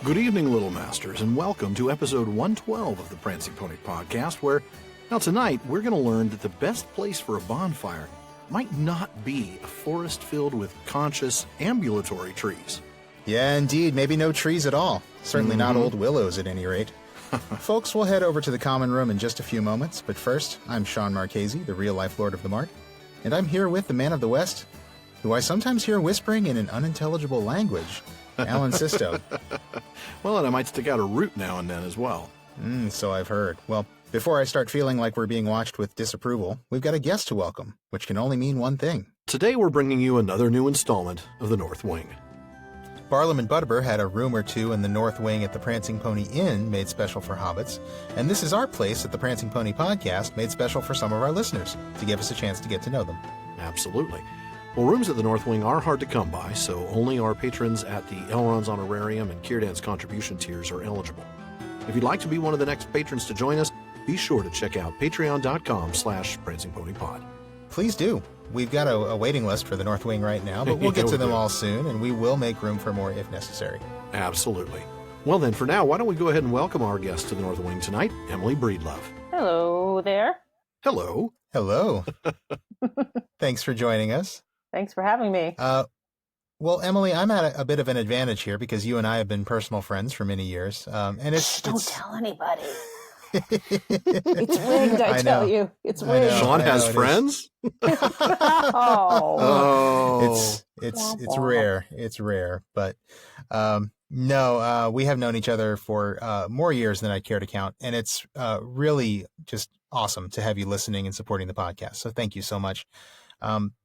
Good evening, Little Masters, and welcome to episode 112 of the Prancing Pony Podcast, where, now tonight, we're going to learn that the best place for a bonfire might not be a forest filled with conscious, ambulatory trees. Yeah, indeed. Maybe no trees at all. Certainly not old willows, at any rate. Folks, we'll head over to the common room in just a few moments, but first, I'm Sean Marchese, the real-life Lord of the Mark, and I'm here with the Man of the West, who I sometimes hear whispering in an unintelligible language, Alan Sisto. Well, and I might stick out a root now and then as well. So I've heard. Well, before I start feeling like we're being watched with disapproval, we've got a guest to welcome, which can only mean one thing. Today we're bringing you another new installment of The North Wing. Barliman Butterbur had a room or two in the North Wing at the Prancing Pony Inn made special for Hobbits, and this is our place at the Prancing Pony Podcast made special for some of our listeners, to give us a chance to get to know them. Absolutely. Well, rooms at the North Wing are hard to come by, so only our patrons at the Elrond's Honorarium and Círdan's contribution tiers are eligible. If you'd like to be one of the next patrons to join us, be sure to check out patreon.com/prancingponypod. Please do. We've got a waiting list for the North Wing right now, but we'll get to them all soon, and we will make room for more if necessary. Absolutely. Well then, for now, why don't we go ahead and welcome our guest to the North Wing tonight, Emily Breedlove. Hello there. Hello. Hello. Thanks for joining us. Thanks for having me. Well, Emily, I'm at a bit of an advantage here because you and I have been personal friends for many years, and Don't tell anybody. It's rigged, I tell you. It's rigged. Sean has friends? It's rare. It's rare, but no, we have known each other for more years than I care to count, and it's really just awesome to have you listening and supporting the podcast. So thank you so much.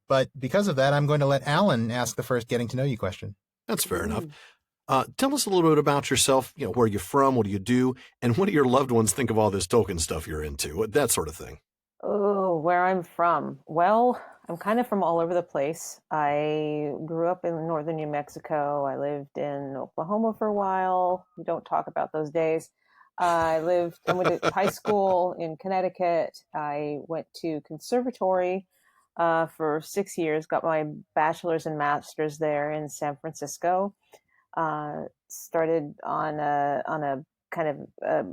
But because of that, I'm going to let Alan ask the first getting to know you question. That's fair enough. Tell us a little bit about yourself. You know, where you're from, what do you do, and what do your loved ones think of all this Tolkien stuff you're into? That sort of thing. Oh, where I'm from. Well, I'm kind of from all over the place. I grew up in northern New Mexico. I lived in Oklahoma for a while. We don't talk about those days. I went to high school in Connecticut. I went to conservatory for 6 years, got my bachelor's and master's there in San Francisco. Started on a kind of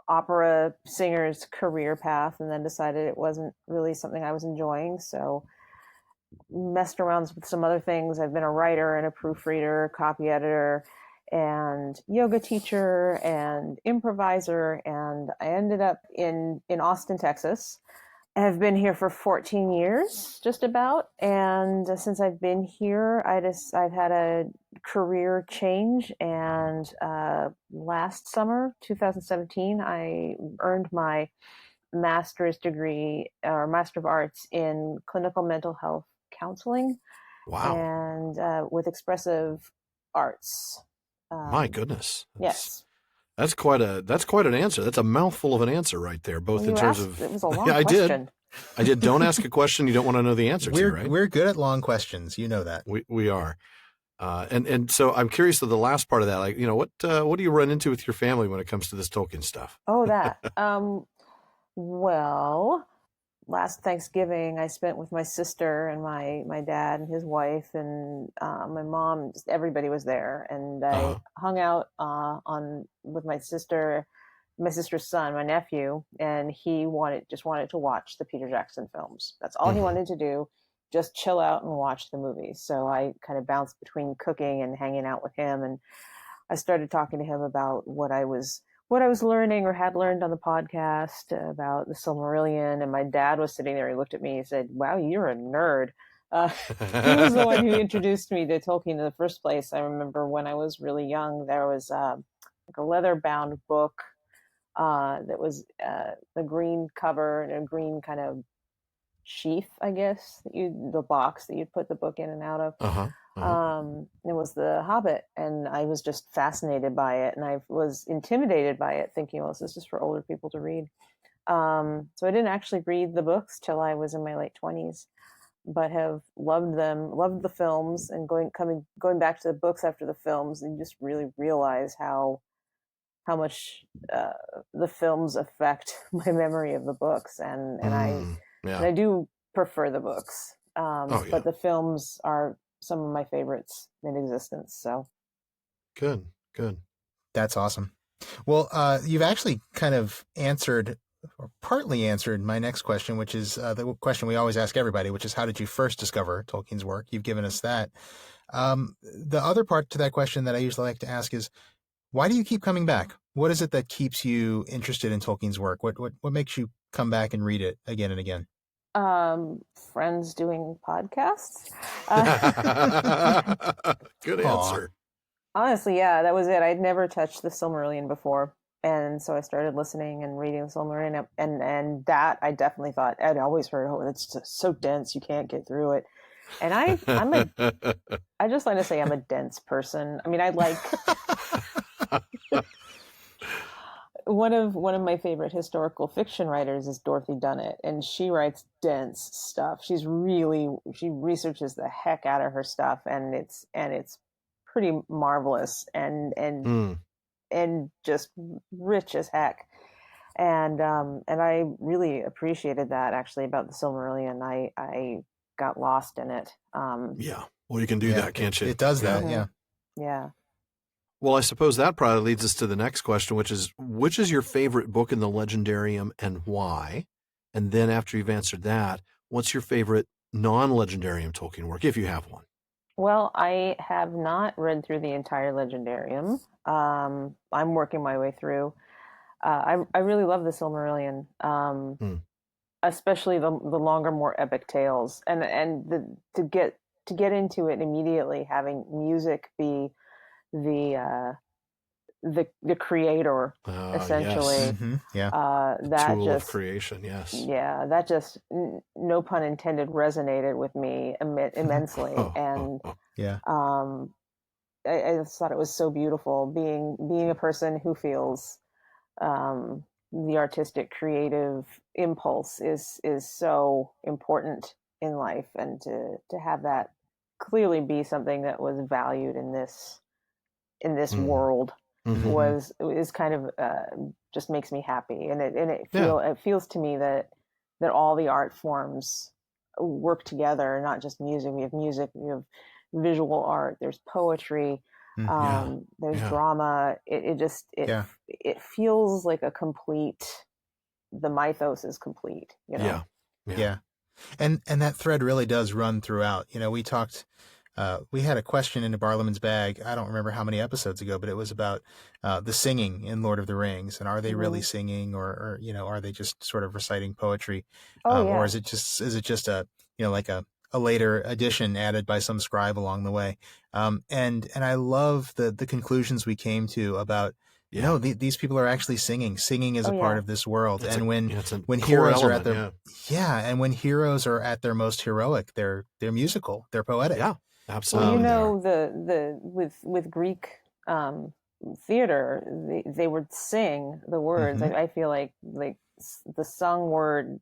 opera singer's career path, and then decided it wasn't really something I was enjoying. So messed around with some other things. I've been a writer and a proofreader, copy editor, and yoga teacher and improviser. And I ended up in Austin, Texas. I've been here for 14 years, just about. And since I've been here, I've had a career change. And last summer, 2017, I earned my master's degree, or Master of Arts, in clinical mental health counseling. Wow. And with expressive arts. My goodness. Yes. That's quite an answer. That's a mouthful of an answer right there, both in terms of... It was a long I question. did. Don't ask a question you don't want to know the answer to, right? We're good at long questions. You know that. We are. And so I'm curious to the last part of that. Like, you know, what do you run into with your family when it comes to this Tolkien stuff? Oh, that. Well, last Thanksgiving I spent with my sister and my dad and his wife and my mom. Just everybody was there, and I hung out with my sister's son, my nephew, and he just wanted to watch the Peter Jackson films. That's all he wanted to do, just chill out and watch the movies. So I kind of bounced between cooking and hanging out with him, and I started talking to him about what I was learning or had learned on the podcast about the Silmarillion. And my dad was sitting there. He looked at me and said, "Wow, you're a nerd." He was the one who introduced me to Tolkien in the first place. I remember when I was really young, there was like a leather-bound book that was the green cover and a green kind of sheath, I guess, the box that you'd put the book in and out of. It was The Hobbit, and I was just fascinated by it, and I was intimidated by it, thinking, well, this is for older people to read. So I didn't actually read the books till I was in my late 20s, but have loved them, loved the films, and going back to the books after the films, and just really realize how much the films affect my memory of the books, and I do prefer the books, but the films are some of my favorites in existence. So good. That's awesome. Well, you've actually kind of answered, or partly answered, my next question, which is the question we always ask everybody, which is how did you first discover Tolkien's work? You've given us that. The other part to that question that I usually like to ask is, why do you keep coming back? What is it that keeps you interested in Tolkien's work? What makes you come back and read it again and again? Friends doing podcasts. Good answer. Honestly, yeah, that was it. I'd never touched the Silmarillion before. And so I started listening and reading the Silmarillion, and that I definitely thought, I'd always heard, oh, it's just so dense, you can't get through it. And I just like to say I'm a dense person. I mean, I like one of my favorite historical fiction writers is Dorothy Dunnett, and she writes dense stuff. She researches the heck out of her stuff, and it's pretty marvelous and just rich as heck. And I really appreciated that actually about the Silmarillion. I got lost in it. Yeah. Well, you can do that, can't you? It does that, Mm-hmm. yeah. Yeah. Well, I suppose that probably leads us to the next question, which is your favorite book in the Legendarium and why? And then after you've answered that, what's your favorite non-Legendarium Tolkien work, if you have one? Well, I have not read through the entire Legendarium. I'm working my way through. I really love the Silmarillion, especially the longer, more epic tales, and to get into it immediately, having music be the creator, essentially. Yes. Mm-hmm. Yeah. That tool just of creation. Yes. Yeah, that just no pun intended resonated with me immensely. Yeah. I just thought it was so beautiful being a person who feels the artistic creative impulse is so important in life, and to have that clearly be something that was valued in this world is kind of just makes me happy, and it feels to me that all the art forms work together, not just music. We have music, we have visual art, there's poetry, there's drama. It feels like the mythos is complete, you know? Yeah. And that thread really does run throughout. You know, we talked, we had a question into Barliman's bag, I don't remember how many episodes ago, but it was about the singing in Lord of the Rings, and are they really singing, or you know, are they just sort of reciting poetry? Or is it just a, you know, like a later addition added by some scribe along the way? And I love the conclusions we came to about, no, these people are actually singing. Singing is a part of this world. And when heroes are at their and when heroes are at their most heroic, they're musical, they're poetic. Yeah, absolutely. Well, you know, with Greek theater, they would sing the words. I feel like the sung word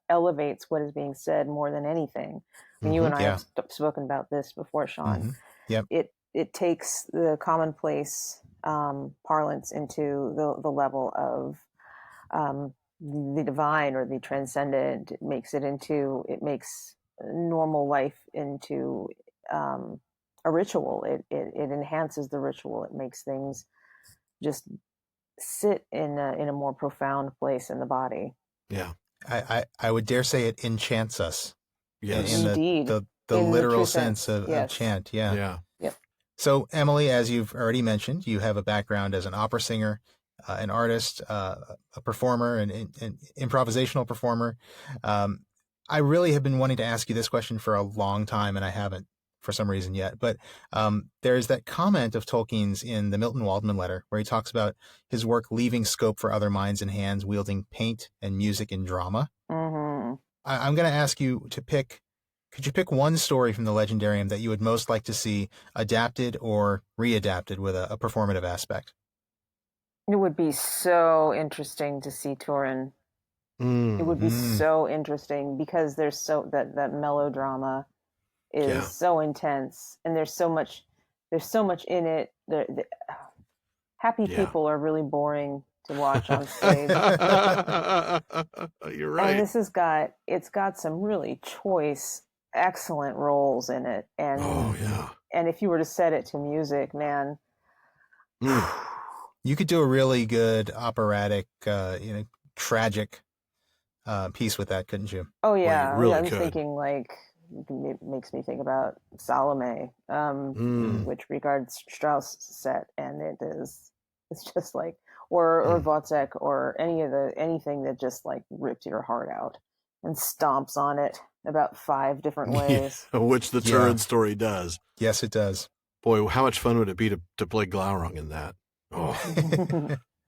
elevates what is being said more than anything. I mean, you and I have spoken about this before, Sean. Yep. It takes the commonplace parlance into the level of the divine or the transcendent. It makes normal life into a ritual. It enhances the ritual. It makes things just sit in a more profound place in the body. Yeah. I would dare say it enchants us. Yes. Indeed. The In literal the sense of chant. Yeah. Yep. So, Emily, as you've already mentioned, you have a background as an opera singer, an artist, a performer, an improvisational performer. I really have been wanting to ask you this question for a long time, and I haven't for some reason yet. But there's that comment of Tolkien's in the Milton Waldman letter where he talks about his work leaving scope for other minds and hands wielding paint and music and drama. Mm-hmm. I'm going to ask you to pick. Could you pick one story from the Legendarium that you would most like to see adapted or readapted with a performative aspect? It would be so interesting to see Turin. It would be so interesting because there's that melodrama is so intense, and there's so much in it. Happy people are really boring to watch on stage. You're right. And this it's got some really choice, excellent roles in it. And and if you were to set it to music, man, You could do a really good operatic, tragic piece with that, couldn't you? Oh yeah, Well, you really I'm could. thinking like it makes me think about Salome, which regards Strauss set, and it's just like or Wozzeck or anything that just like rips your heart out and stomps on it about 5 different ways. Which the Turin story does. Yes, it does. Boy, how much fun would it be to play Glaurung in that? Oh,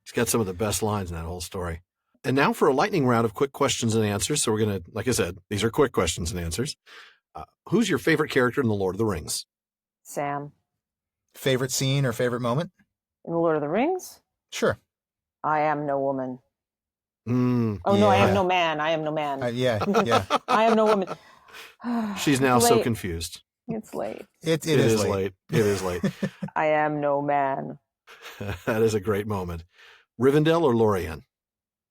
he's got some of the best lines in that whole story. And now for a lightning round of quick questions and answers. So we're going to, like I said, these are quick questions and answers. Who's your favorite character in The Lord of the Rings? Sam. Favorite scene or favorite moment? In The Lord of the Rings? Sure. I am no woman. No, I am no man. I am no man. Yeah. I am no woman. She's now so confused. It's late. It is late. It is late. I am no man. That is a great moment. Rivendell or Lorien?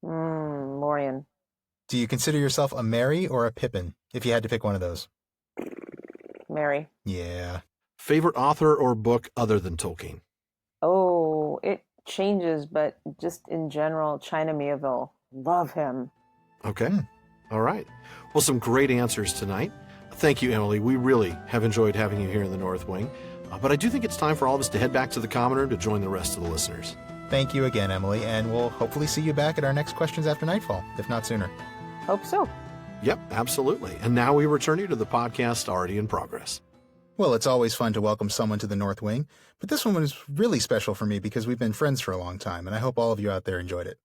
Lorien. Do you consider yourself a Merry or a Pippin, if you had to pick one of those? Merry. Yeah. Favorite author or book other than Tolkien? Oh, it changes, but just in general, China Miéville. Love him. Okay. All right. Well, some great answers tonight. Thank you, Emily. We really have enjoyed having you here in the North Wing. But I do think it's time for all of us to head back to the Common Room to join the rest of the listeners. Thank you again, Emily, and we'll hopefully see you back at our next Questions After Nightfall, if not sooner. Hope so. Yep, absolutely. And now we return you to the podcast already in progress. Well, it's always fun to welcome someone to the North Wing, but this one was really special for me because we've been friends for a long time, and I hope all of you out there enjoyed it.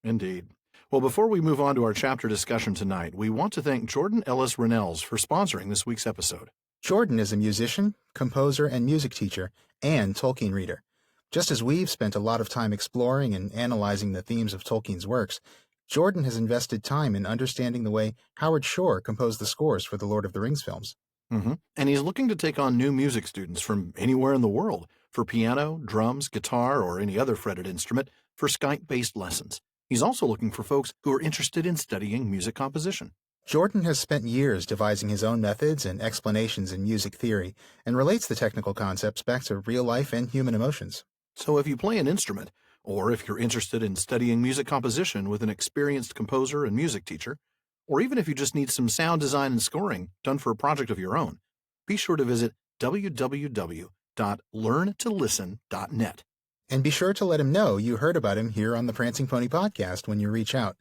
Indeed. Well, before we move on to our chapter discussion tonight, we want to thank Jordan Ellis Rennells for sponsoring this week's episode. Jordan is a musician, composer, and music teacher, and Tolkien reader. Just as we've spent a lot of time exploring and analyzing the themes of Tolkien's works, Jordan has invested time in understanding the way Howard Shore composed the scores for the Lord of the Rings films. And he's looking to take on new music students from anywhere in the world for piano, drums, guitar, or any other fretted instrument for Skype-based lessons. He's also looking for folks who are interested in studying music composition. Jordan has spent years devising his own methods and explanations in music theory and relates the technical concepts back to real life and human emotions. So if you play an instrument, or if you're interested in studying music composition with an experienced composer and music teacher, or even if you just need some sound design and scoring done for a project of your own, be sure to visit www.learntolisten.net. And be sure to let him know you heard about him here on the Prancing Pony podcast when you reach out.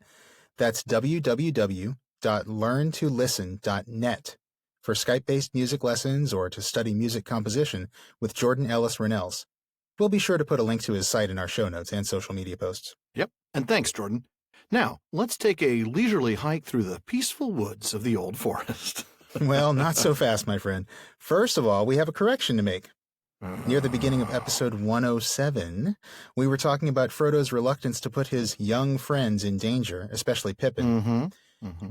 That's www.learntolisten.net for Skype-based music lessons or to study music composition with Jordan Ellis Rennells. We'll be sure to put a link to his site in our show notes and social media posts. Yep, and thanks, Jordan. Now, let's take a leisurely hike through the peaceful woods of the Old Forest. Well, not so fast, my friend. First of all, we have a correction to make. Near the beginning of episode 107, we were talking about Frodo's reluctance to put his young friends in danger, especially Pippin.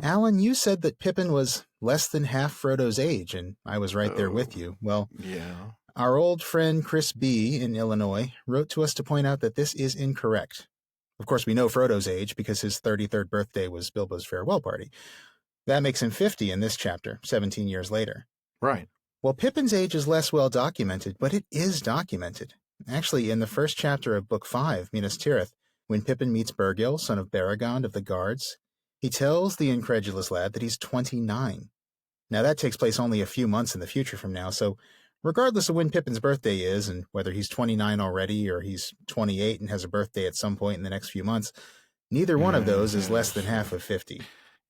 Alan, you said that Pippin was less than half Frodo's age, and I was right there with you. Well, yeah. Our old friend Chris B. in Illinois wrote to us to point out that this is incorrect. Of course, we know Frodo's age because his 33rd birthday was Bilbo's farewell party. That makes him 50 in this chapter, 17 years later. Right. Well, Pippin's age is less well documented, but it is documented. Actually, in the first chapter of Book 5, Minas Tirith, when Pippin meets Birgil, son of Baragond of the Guards, he tells the incredulous lad that he's 29. Now, that takes place only a few months in the future from now, so regardless of when Pippin's birthday is, and whether he's 29 already or he's 28 and has a birthday at some point in the next few months, neither one of those is less than half of 50.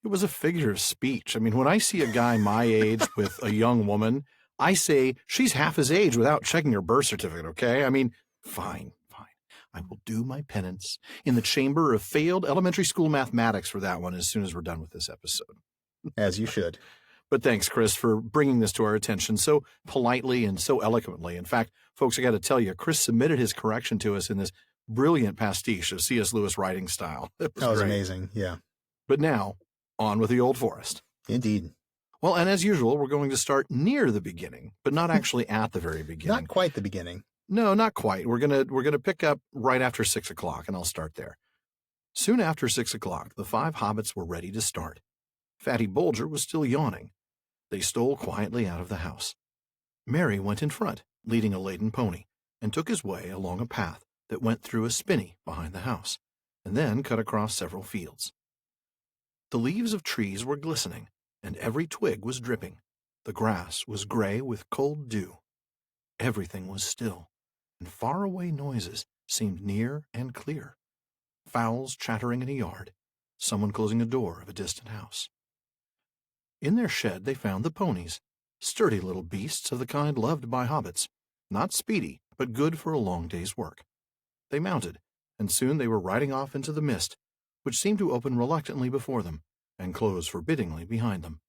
It was a figure of speech. I mean, when I see a guy my age with a young woman, I say she's half his age without checking her birth certificate, okay? I mean, fine. I will do my penance in the chamber of failed elementary school mathematics for that one as soon as we're done with this episode. As you should. But thanks, Chris, for bringing this to our attention so politely and so eloquently. In fact, folks, I got to tell you, Chris submitted his correction to us in this brilliant pastiche of C.S. Lewis writing style. That was amazing, yeah. But now, on with the Old Forest. Indeed. Well, and as usual, we're going to start near the beginning, but not actually at the very beginning. Not quite the beginning. No, not quite. We're gonna pick up right after 6 o'clock, and I'll start there. Soon after 6 o'clock, the 5 hobbits were ready to start. Fatty Bolger was still yawning. They stole quietly out of the house. Merry went in front, leading a laden pony, and took his way along a path that went through a spinney behind the house, and then cut across several fields. The leaves of trees were glistening, and every twig was dripping. The grass was gray with cold dew. Everything was still, and far-away noises seemed near and clear. Fowls chattering in a yard, someone closing a door of a distant house. In their shed they found the ponies, sturdy little beasts of the kind loved by hobbits, not speedy, but good for a long day's work. They mounted, and soon they were riding off into the mist, which seemed to open reluctantly before them and close forbiddingly behind them.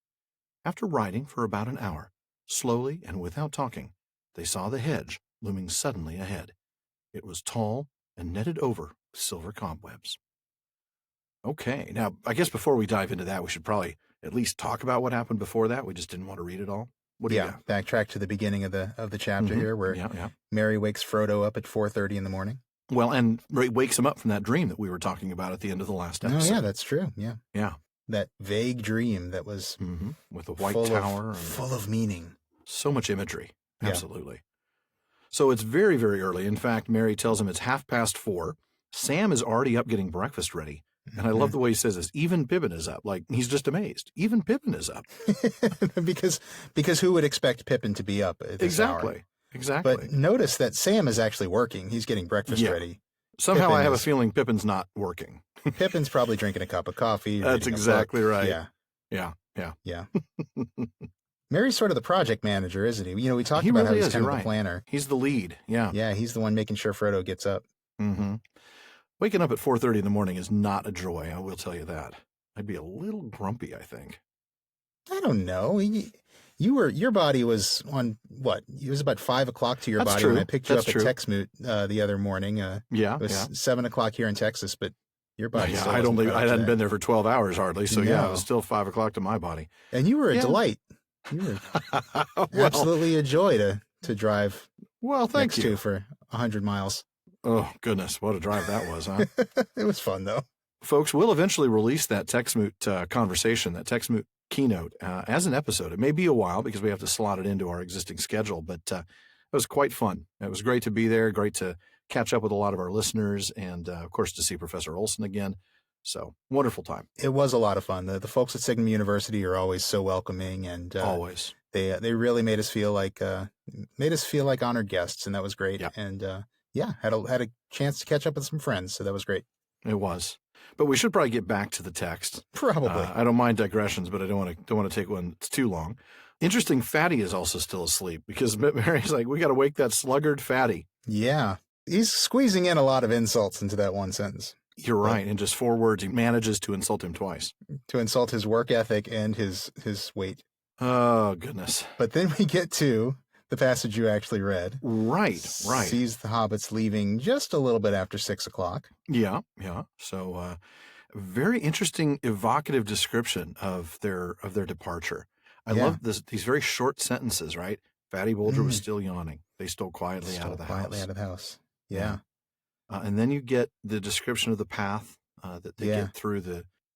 After riding for about an hour, slowly and without talking, they saw the hedge looming suddenly ahead. It was tall and netted over with silver cobwebs. Okay, now I guess before we dive into that, we should probably at least talk about what happened before that. We just didn't want to read it all. What do you got? Backtrack to the beginning of the chapter here, where Merry wakes Frodo up at 4:30 in the morning. Well, and wakes him up from that dream that we were talking about at the end of the last episode. Oh, yeah, that's true. Yeah. That vague dream that was with a white tower. Full of meaning. So much imagery. Absolutely. Yeah. So it's very, very early. In fact, Merry tells him it's 4:30. Sam is already up getting breakfast ready. And I love the way he says this. Even Pippin is up. Like, he's just amazed. Even Pippin is up. because who would expect Pippin to be up at this hour? Exactly. But notice that Sam is actually working. He's getting breakfast ready. Somehow I have a feeling Pippin's not working. Pippin's probably drinking a cup of coffee. That's exactly right. Yeah. Mary's sort of the project manager, isn't he? We talked about really how he's kind of the planner. He's the lead. Yeah. Yeah, he's the one making sure Frodo gets up. Mm-hmm. Waking up at 4:30 in the morning is not a joy, I will tell you that. I'd be a little grumpy, I think. I don't know. Your body was on what? It was about 5 o'clock to your body when I picked you up at Texmoot the other morning. It was 7 o'clock here in Texas, but your body. I hadn't been there for 12 hours hardly, so it was still 5 o'clock to my body. And you were a delight. You were absolutely a joy to drive. Well, thank you for 100 miles. Oh, goodness. What a drive that was, huh? It was fun, though. Folks, we'll eventually release that Texmoot conversation, that Texmoot keynote, as an episode. It may be a while because we have to slot it into our existing schedule, but it was quite fun. It was great to be there, great to catch up with a lot of our listeners, and, of course, to see Professor Olson again. So, wonderful time. It was a lot of fun. The folks at Signum University are always so welcoming, and always. They really made us feel like honored guests, and that was great. Yeah. And had a chance to catch up with some friends, so that was great. It was. But we should probably get back to the text. Probably. I don't mind digressions, but I don't want to take one that's too long. Interesting, Fatty is also still asleep because Mary's like, we got to wake that sluggard Fatty. Yeah. He's squeezing in a lot of insults into that one sentence. You're right. In just 4 words, he manages to insult him twice. To insult his work ethic and his weight. Oh, goodness. But then we get to the passage you actually read. Right. Sees the hobbits leaving just a little bit after 6 o'clock. Yeah. So, very interesting, evocative description of their departure. I love these very short sentences, right? Fatty Bolger was still yawning. They stole quietly out of the house. Yeah. And then you get the description of the path that they get through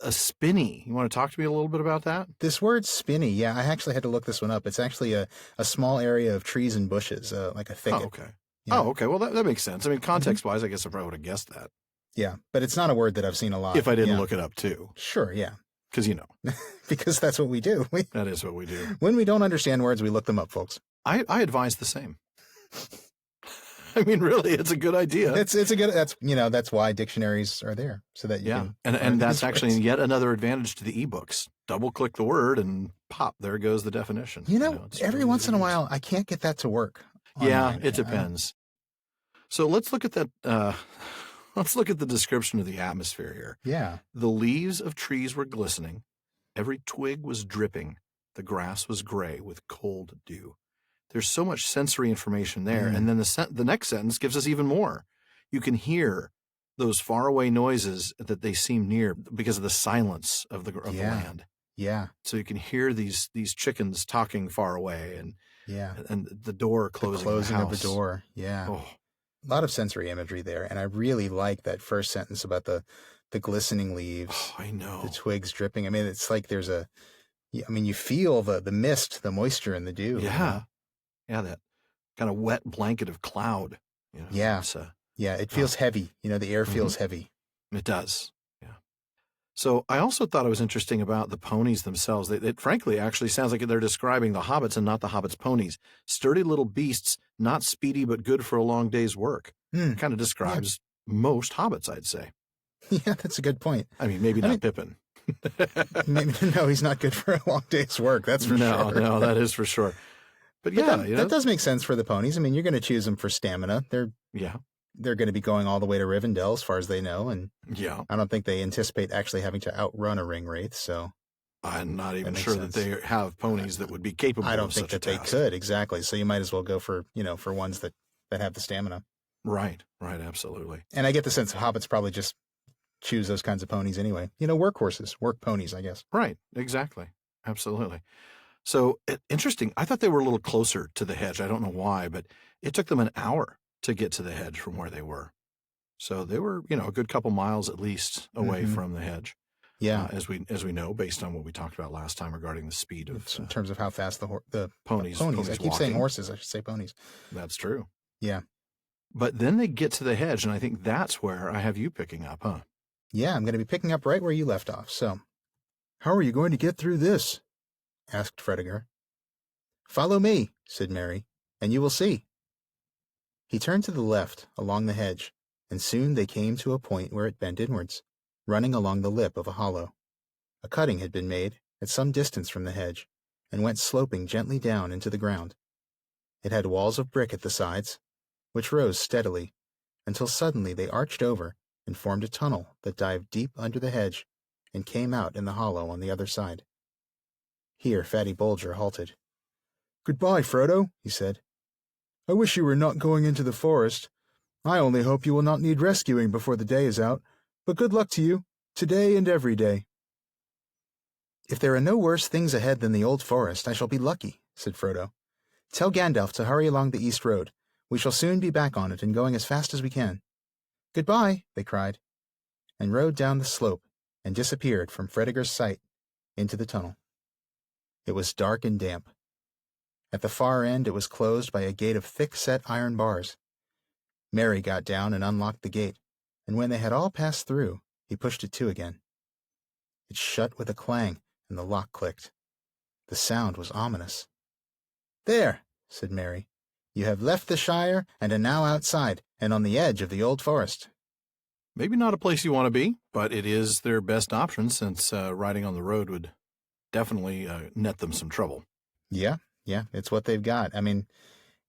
a spinney. You want to talk to me a little bit about that? This word spinney, yeah, I actually had to look this one up. It's actually a small area of trees and bushes, like a thicket. Oh, okay. Yeah. Oh, okay. Well, that makes sense. I mean, context-wise, I guess I probably would have guessed that. Yeah, but it's not a word that I've seen a lot. If I didn't look it up, too. Sure, yeah. Because, because that's what we do. That is what we do. When we don't understand words, we look them up, folks. I advise the same. I mean, really, it's a good idea. It's a good. That's why dictionaries are there, so that you can. And that's actually yet another advantage to the ebooks. Double click the word and pop, there goes the definition. Every once in a while, I can't get that to work. Yeah, it depends. So let's look at that. Let's look at the description of the atmosphere here. Yeah. The leaves of trees were glistening. Every twig was dripping. The grass was gray with cold dew. There's so much sensory information there. And then the next sentence gives us even more. You can hear those faraway noises that they seem near because of the silence of the land. Yeah. So you can hear these chickens talking far away and the door closing. The closing the of the door. Yeah. Oh. A lot of sensory imagery there. And I really like that first sentence about the glistening leaves. Oh, I know. The twigs dripping. I mean, it's like there's you feel the mist, the moisture and the dew. Yeah. Yeah, that kind of wet blanket of cloud. Yeah. Yeah, it feels heavy. The air feels heavy. It does. Yeah. So I also thought it was interesting about the ponies themselves. It frankly actually sounds like they're describing the hobbits and not the hobbits' ponies. Sturdy little beasts, not speedy but good for a long day's work. It kind of describes most hobbits, I'd say. Yeah, that's a good point. I mean, maybe not Pippin. No, he's not good for a long day's work. That's for sure. No, that is for sure. But yeah, that does make sense for the ponies. I mean, you're going to choose them for stamina. They're going to be going all the way to Rivendell as far as they know, and I don't think they anticipate actually having to outrun a ring wraith. So I'm not even sure that they have ponies that would be capable. I don't of think such that they could exactly. So you might as well go for for ones that have the stamina. Right, absolutely. And I get the sense hobbits probably just choose those kinds of ponies anyway. Workhorses, work ponies, I guess. Right, exactly, absolutely. So interesting. I thought they were a little closer to the hedge. I don't know why, but it took them an hour to get to the hedge from where they were. So they were, a good couple miles at least away from the hedge. Yeah, as we know, based on what we talked about last time regarding the speed of in terms of how fast the ponies. I keep saying horses. I should say ponies. That's true. Yeah, but then they get to the hedge, and I think that's where I have you picking up, huh? Yeah, I'm going to be picking up right where you left off. So, how are you going to get through this? Asked Fredegar. Follow me, said Merry, and you will see. He turned to the left, along the hedge, and soon they came to a point where it bent inwards, running along the lip of a hollow. A cutting had been made at some distance from the hedge, and went sloping gently down into the ground. It had walls of brick at the sides, which rose steadily, until suddenly they arched over and formed a tunnel that dived deep under the hedge and came out in the hollow on the other side. Here Fatty Bulger halted. "Goodbye, Frodo," he said. "I wish you were not going into the forest. I only hope you will not need rescuing before the day is out, but good luck to you, today and every day." "If there are no worse things ahead than the old forest, I shall be lucky," said Frodo. "Tell Gandalf to hurry along the east road. We shall soon be back on it and going as fast as we can." "Goodbye," they cried, and rode down the slope and disappeared from Fredegar's sight into the tunnel. It was dark and damp. At the far end it was closed by a gate of thick-set iron bars. Merry got down and unlocked the gate, and when they had all passed through, he pushed it to again. It shut with a clang, and the lock clicked. The sound was ominous. "There," said Merry. "You have left the Shire and are now outside and on the edge of the old forest." Maybe not a place you want to be, but it is their best option since riding on the road would definitely net them some trouble. Yeah, it's what they've got. I mean,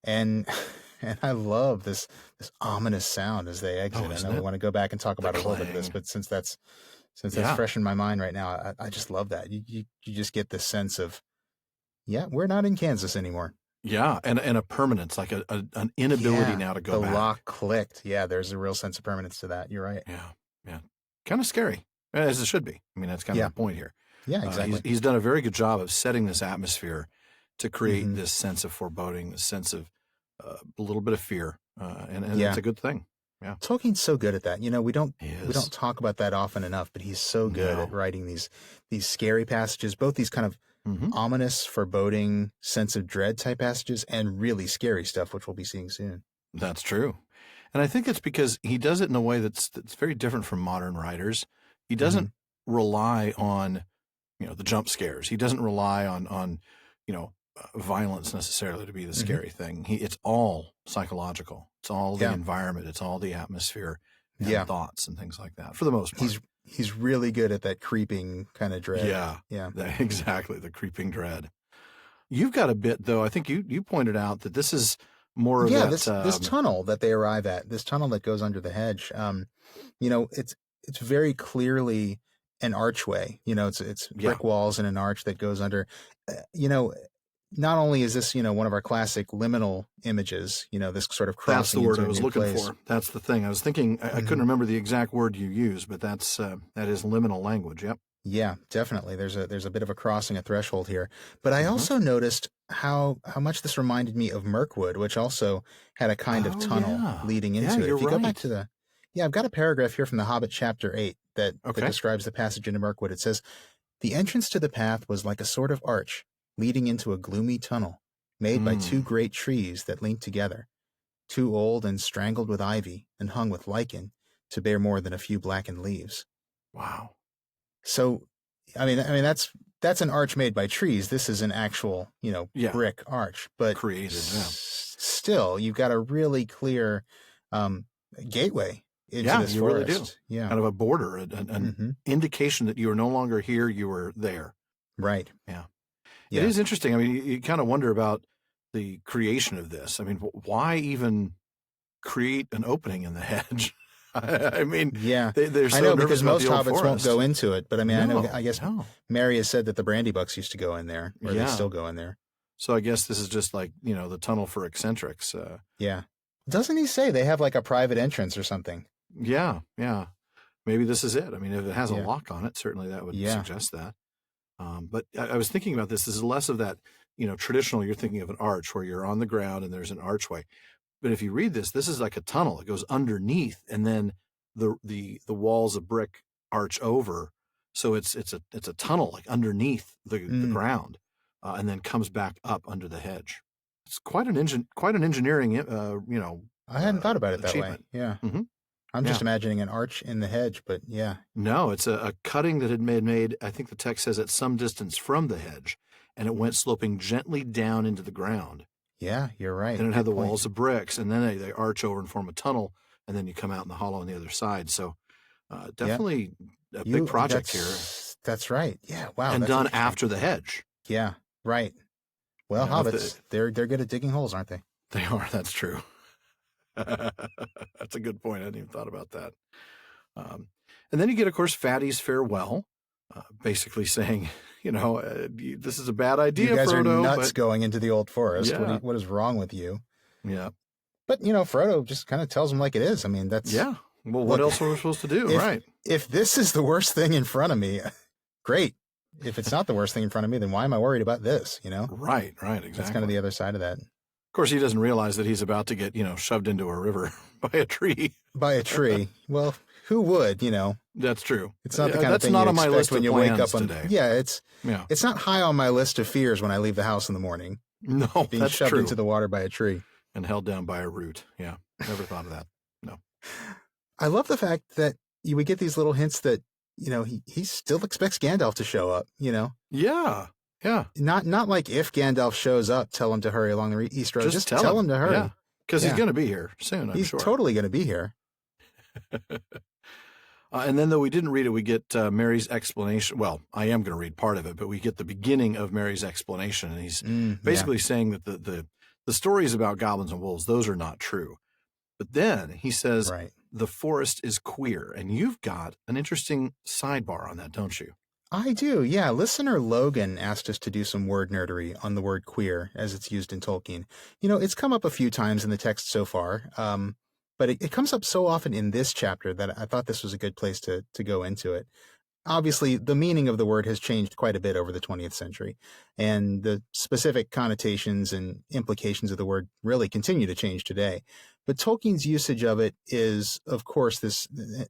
and I love this ominous sound as they exit. I know we want to go back and talk about a little bit of this, but since that's fresh in my mind right now, I just love that. You just get this sense of, we're not in Kansas anymore. Yeah, and a permanence, like an inability now to go back. The lock clicked. Yeah, there's a real sense of permanence to that. You're right. Yeah. Kind of scary, as it should be. I mean, that's kind of the point here. Yeah, exactly. He's done a very good job of setting this atmosphere to create this sense of foreboding, this sense of a little bit of fear, and it's a good thing. Yeah, Tolkien's so good at that. We don't talk about that often enough, but he's so good at writing these scary passages, both these kind of ominous, foreboding, sense of dread type passages, and really scary stuff, which we'll be seeing soon. That's true, and I think it's because he does it in a way that's very different from modern writers. He doesn't rely on the jump scares. He doesn't rely on violence necessarily to be the scary thing. It's all psychological. It's all the environment. It's all the atmosphere and thoughts and things like that for the most part. He's really good at that creeping kind of dread. Yeah. Exactly. The creeping dread. You've got a bit though. I think you pointed out that this is more of that. This tunnel that they arrive at, this tunnel that goes under the hedge. It's very clearly an archway. It's brick walls and an arch that goes under. Not only is this, one of our classic liminal images, this sort of crossing. That's the word I was looking place. for. That's the thing. I was thinking, I couldn't remember the exact word you used, but that is liminal language. Yep. Yeah, definitely. There's a bit of a crossing, a threshold here. But I also noticed how much this reminded me of Mirkwood, which also had a kind of tunnel leading into it. If you go back to I've got a paragraph here from The Hobbit, Chapter 8, that describes the passage into Mirkwood. It says, "The entrance to the path was like a sort of arch, leading into a gloomy tunnel, made by two great trees that linked together. too old and strangled with ivy and hung with lichen to bear more than a few blackened leaves. Wow. So, I mean, that's an arch made by trees. This is an actual, brick arch, but created. Still, you've got a really clear gateway into this forest. Really do. Yeah, kind of a border, an indication that you are no longer here; you were there. Right. Yeah. It is interesting. I mean, you kind of wonder about the creation of this. I mean, why even create an opening in the hedge? I mean, they're so I know, because most hobbits won't go into it, but I mean, I guess Mary has said that the Brandybucks used to go in there, or they still go in there. So I guess this is just like, the tunnel for eccentrics. Doesn't he say they have like a private entrance or something? Yeah. Maybe this is it. I mean, if it has a lock on it, certainly that would suggest that. But I was thinking about this. This is less of that, traditional, you're thinking of an arch where you're on the ground and there's an archway. But if you read this is like a tunnel. It goes underneath, and then the walls of brick arch over. So it's a tunnel like underneath the ground, and then comes back up under the hedge. It's quite an engineering, I hadn't thought about it that way. Yeah. Mm-hmm. I'm just imagining an arch in the hedge, but yeah. No, it's a cutting that had made, I think the text says, at some distance from the hedge, and it went sloping gently down into the ground. Yeah, you're right. And it had the walls of bricks, and then they arch over and form a tunnel, and then you come out in the hollow on the other side. So definitely a big project here. That's right. Yeah, wow. And done after the hedge. Yeah, right. Well, hobbits, they're good at digging holes, aren't they? They are, that's true. That's a good point. I hadn't even thought about that. And then you get, of course, Fatty's farewell, basically saying, this is a bad idea, you guys Frodo. Are nuts going into the old forest. Yeah. What is wrong with you? Yeah. But, Frodo just kind of tells him like it is. I mean, that's... Yeah. Well, what else are we supposed to do? Right. If this is the worst thing in front of me, great. If it's not the worst thing in front of me, then why am I worried about this, Right, exactly. That's kind of the other side of that. Of course, he doesn't realize that he's about to get, shoved into a river by a tree. By a tree. Well, who would, That's true. It's not the kind of thing you expect when you wake up today. It's not high on my list of fears when I leave the house in the morning. No, being shoved into the water by a tree. And held down by a root. Yeah, never thought of that. No. I love the fact that you would get these little hints that, he still expects Gandalf to show up, Yeah. Not like if Gandalf shows up, tell him to hurry along the East Road. Just tell him to hurry. Yeah, because he's going to be here soon, I'm sure. He's totally going to be here. And then, though we didn't read it, we get Mary's explanation. Well, I am going to read part of it, but we get the beginning of Mary's explanation. And he's basically saying that the stories about goblins and wolves, those are not true. But then he says the forest is queer. And you've got an interesting sidebar on that, don't you? I do, yeah. Listener Logan asked us to do some word nerdery on the word queer as it's used in Tolkien. It's come up a few times in the text so far, but it comes up so often in this chapter that I thought this was a good place to go into it. Obviously, the meaning of the word has changed quite a bit over the 20th century, and the specific connotations and implications of the word really continue to change today. But Tolkien's usage of it is, of course,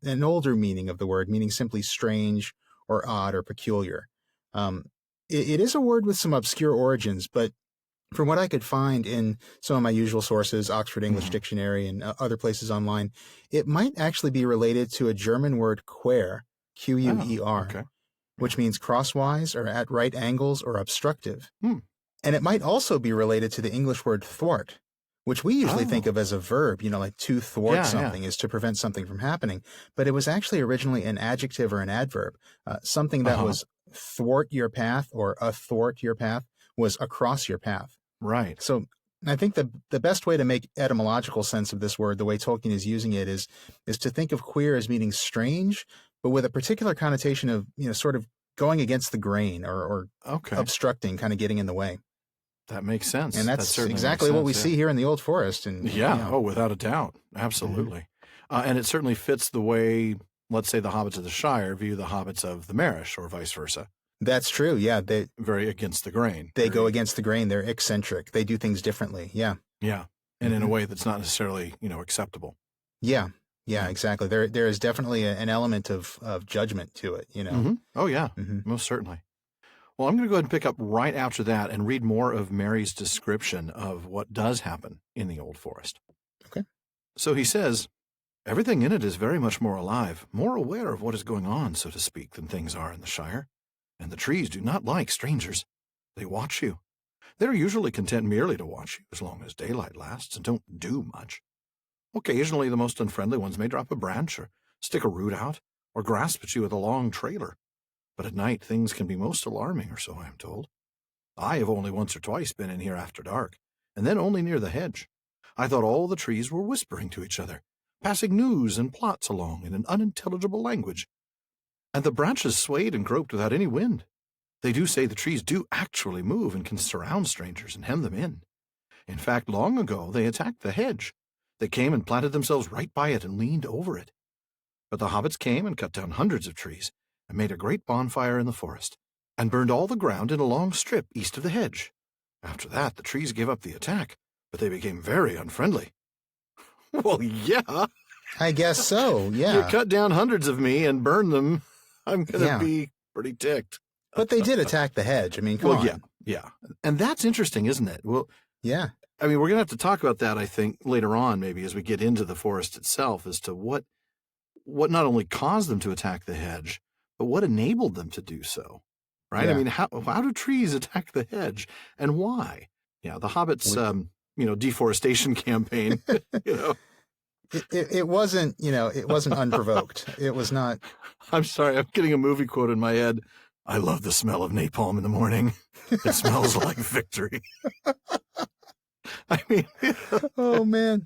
an older meaning of the word, meaning simply strange, or odd, or peculiar. It is a word with some obscure origins, but from what I could find in some of my usual sources, Oxford English Dictionary and other places online, it might actually be related to a German word quer, Quer, which means crosswise or at right angles or obstructive. And it might also be related to the English word thwart, which we usually think of as a verb, like to thwart something is to prevent something from happening. But it was actually originally an adjective or an adverb. Something that was thwart your path or athwart your path was across your path. Right. So I think the best way to make etymological sense of this word, the way Tolkien is using it, is to think of queer as meaning strange, but with a particular connotation of, sort of going against the grain or obstructing, kind of getting in the way. That makes sense. And that's exactly what we see here in the Old Forest. And without a doubt. Absolutely. And it certainly fits the way, let's say, the Hobbits of the Shire view the Hobbits of the Marish, or vice versa. That's true. Yeah. They very against the grain. They go against the grain. They're eccentric. They do things differently. Yeah. Yeah. And in a way that's not necessarily, acceptable. Yeah. Yeah, exactly. There is definitely an element of judgment to it, Oh, yeah. Most certainly. Well, I'm going to go ahead and pick up right after that and read more of Mary's description of what does happen in the Old Forest. So he says, everything in it is very much more alive, more aware of what is going on, so to speak, than things are in the Shire. And the trees do not like strangers. They watch you. They're usually content merely to watch you as long as daylight lasts and don't do much. Occasionally, the most unfriendly ones may drop a branch or stick a root out or grasp at you with a long trailer. But at night, things can be most alarming, or so I am told. I have only once or twice been in here after dark, and then only near the hedge. I thought all the trees were whispering to each other, passing news and plots along in an unintelligible language. And the branches swayed and groped without any wind. They do say the trees do actually move and can surround strangers and hem them in. In fact, long ago they attacked the hedge. They came and planted themselves right by it and leaned over it. But the hobbits came and cut down hundreds of trees and made a great bonfire in the forest and burned all the ground in a long strip east of the hedge. After that, the trees gave up the attack, but they became very unfriendly. Well, yeah. I guess so, yeah. You cut down hundreds of me and burn them. I'm going to be pretty ticked. But they did attack the hedge. I mean, come on. Yeah. And that's interesting, isn't it? Well, yeah. I mean, we're going to have to talk about that, I think, later on, maybe as we get into the forest itself, as to what not only caused them to attack the hedge, but what enabled them to do so, right? Yeah. I mean, how do trees attack the hedge, and why? Yeah, the Hobbits, deforestation campaign, It wasn't, it wasn't unprovoked. It was not. I'm sorry, I'm getting a movie quote in my head. I love the smell of napalm in the morning. It smells like victory. I mean, oh man,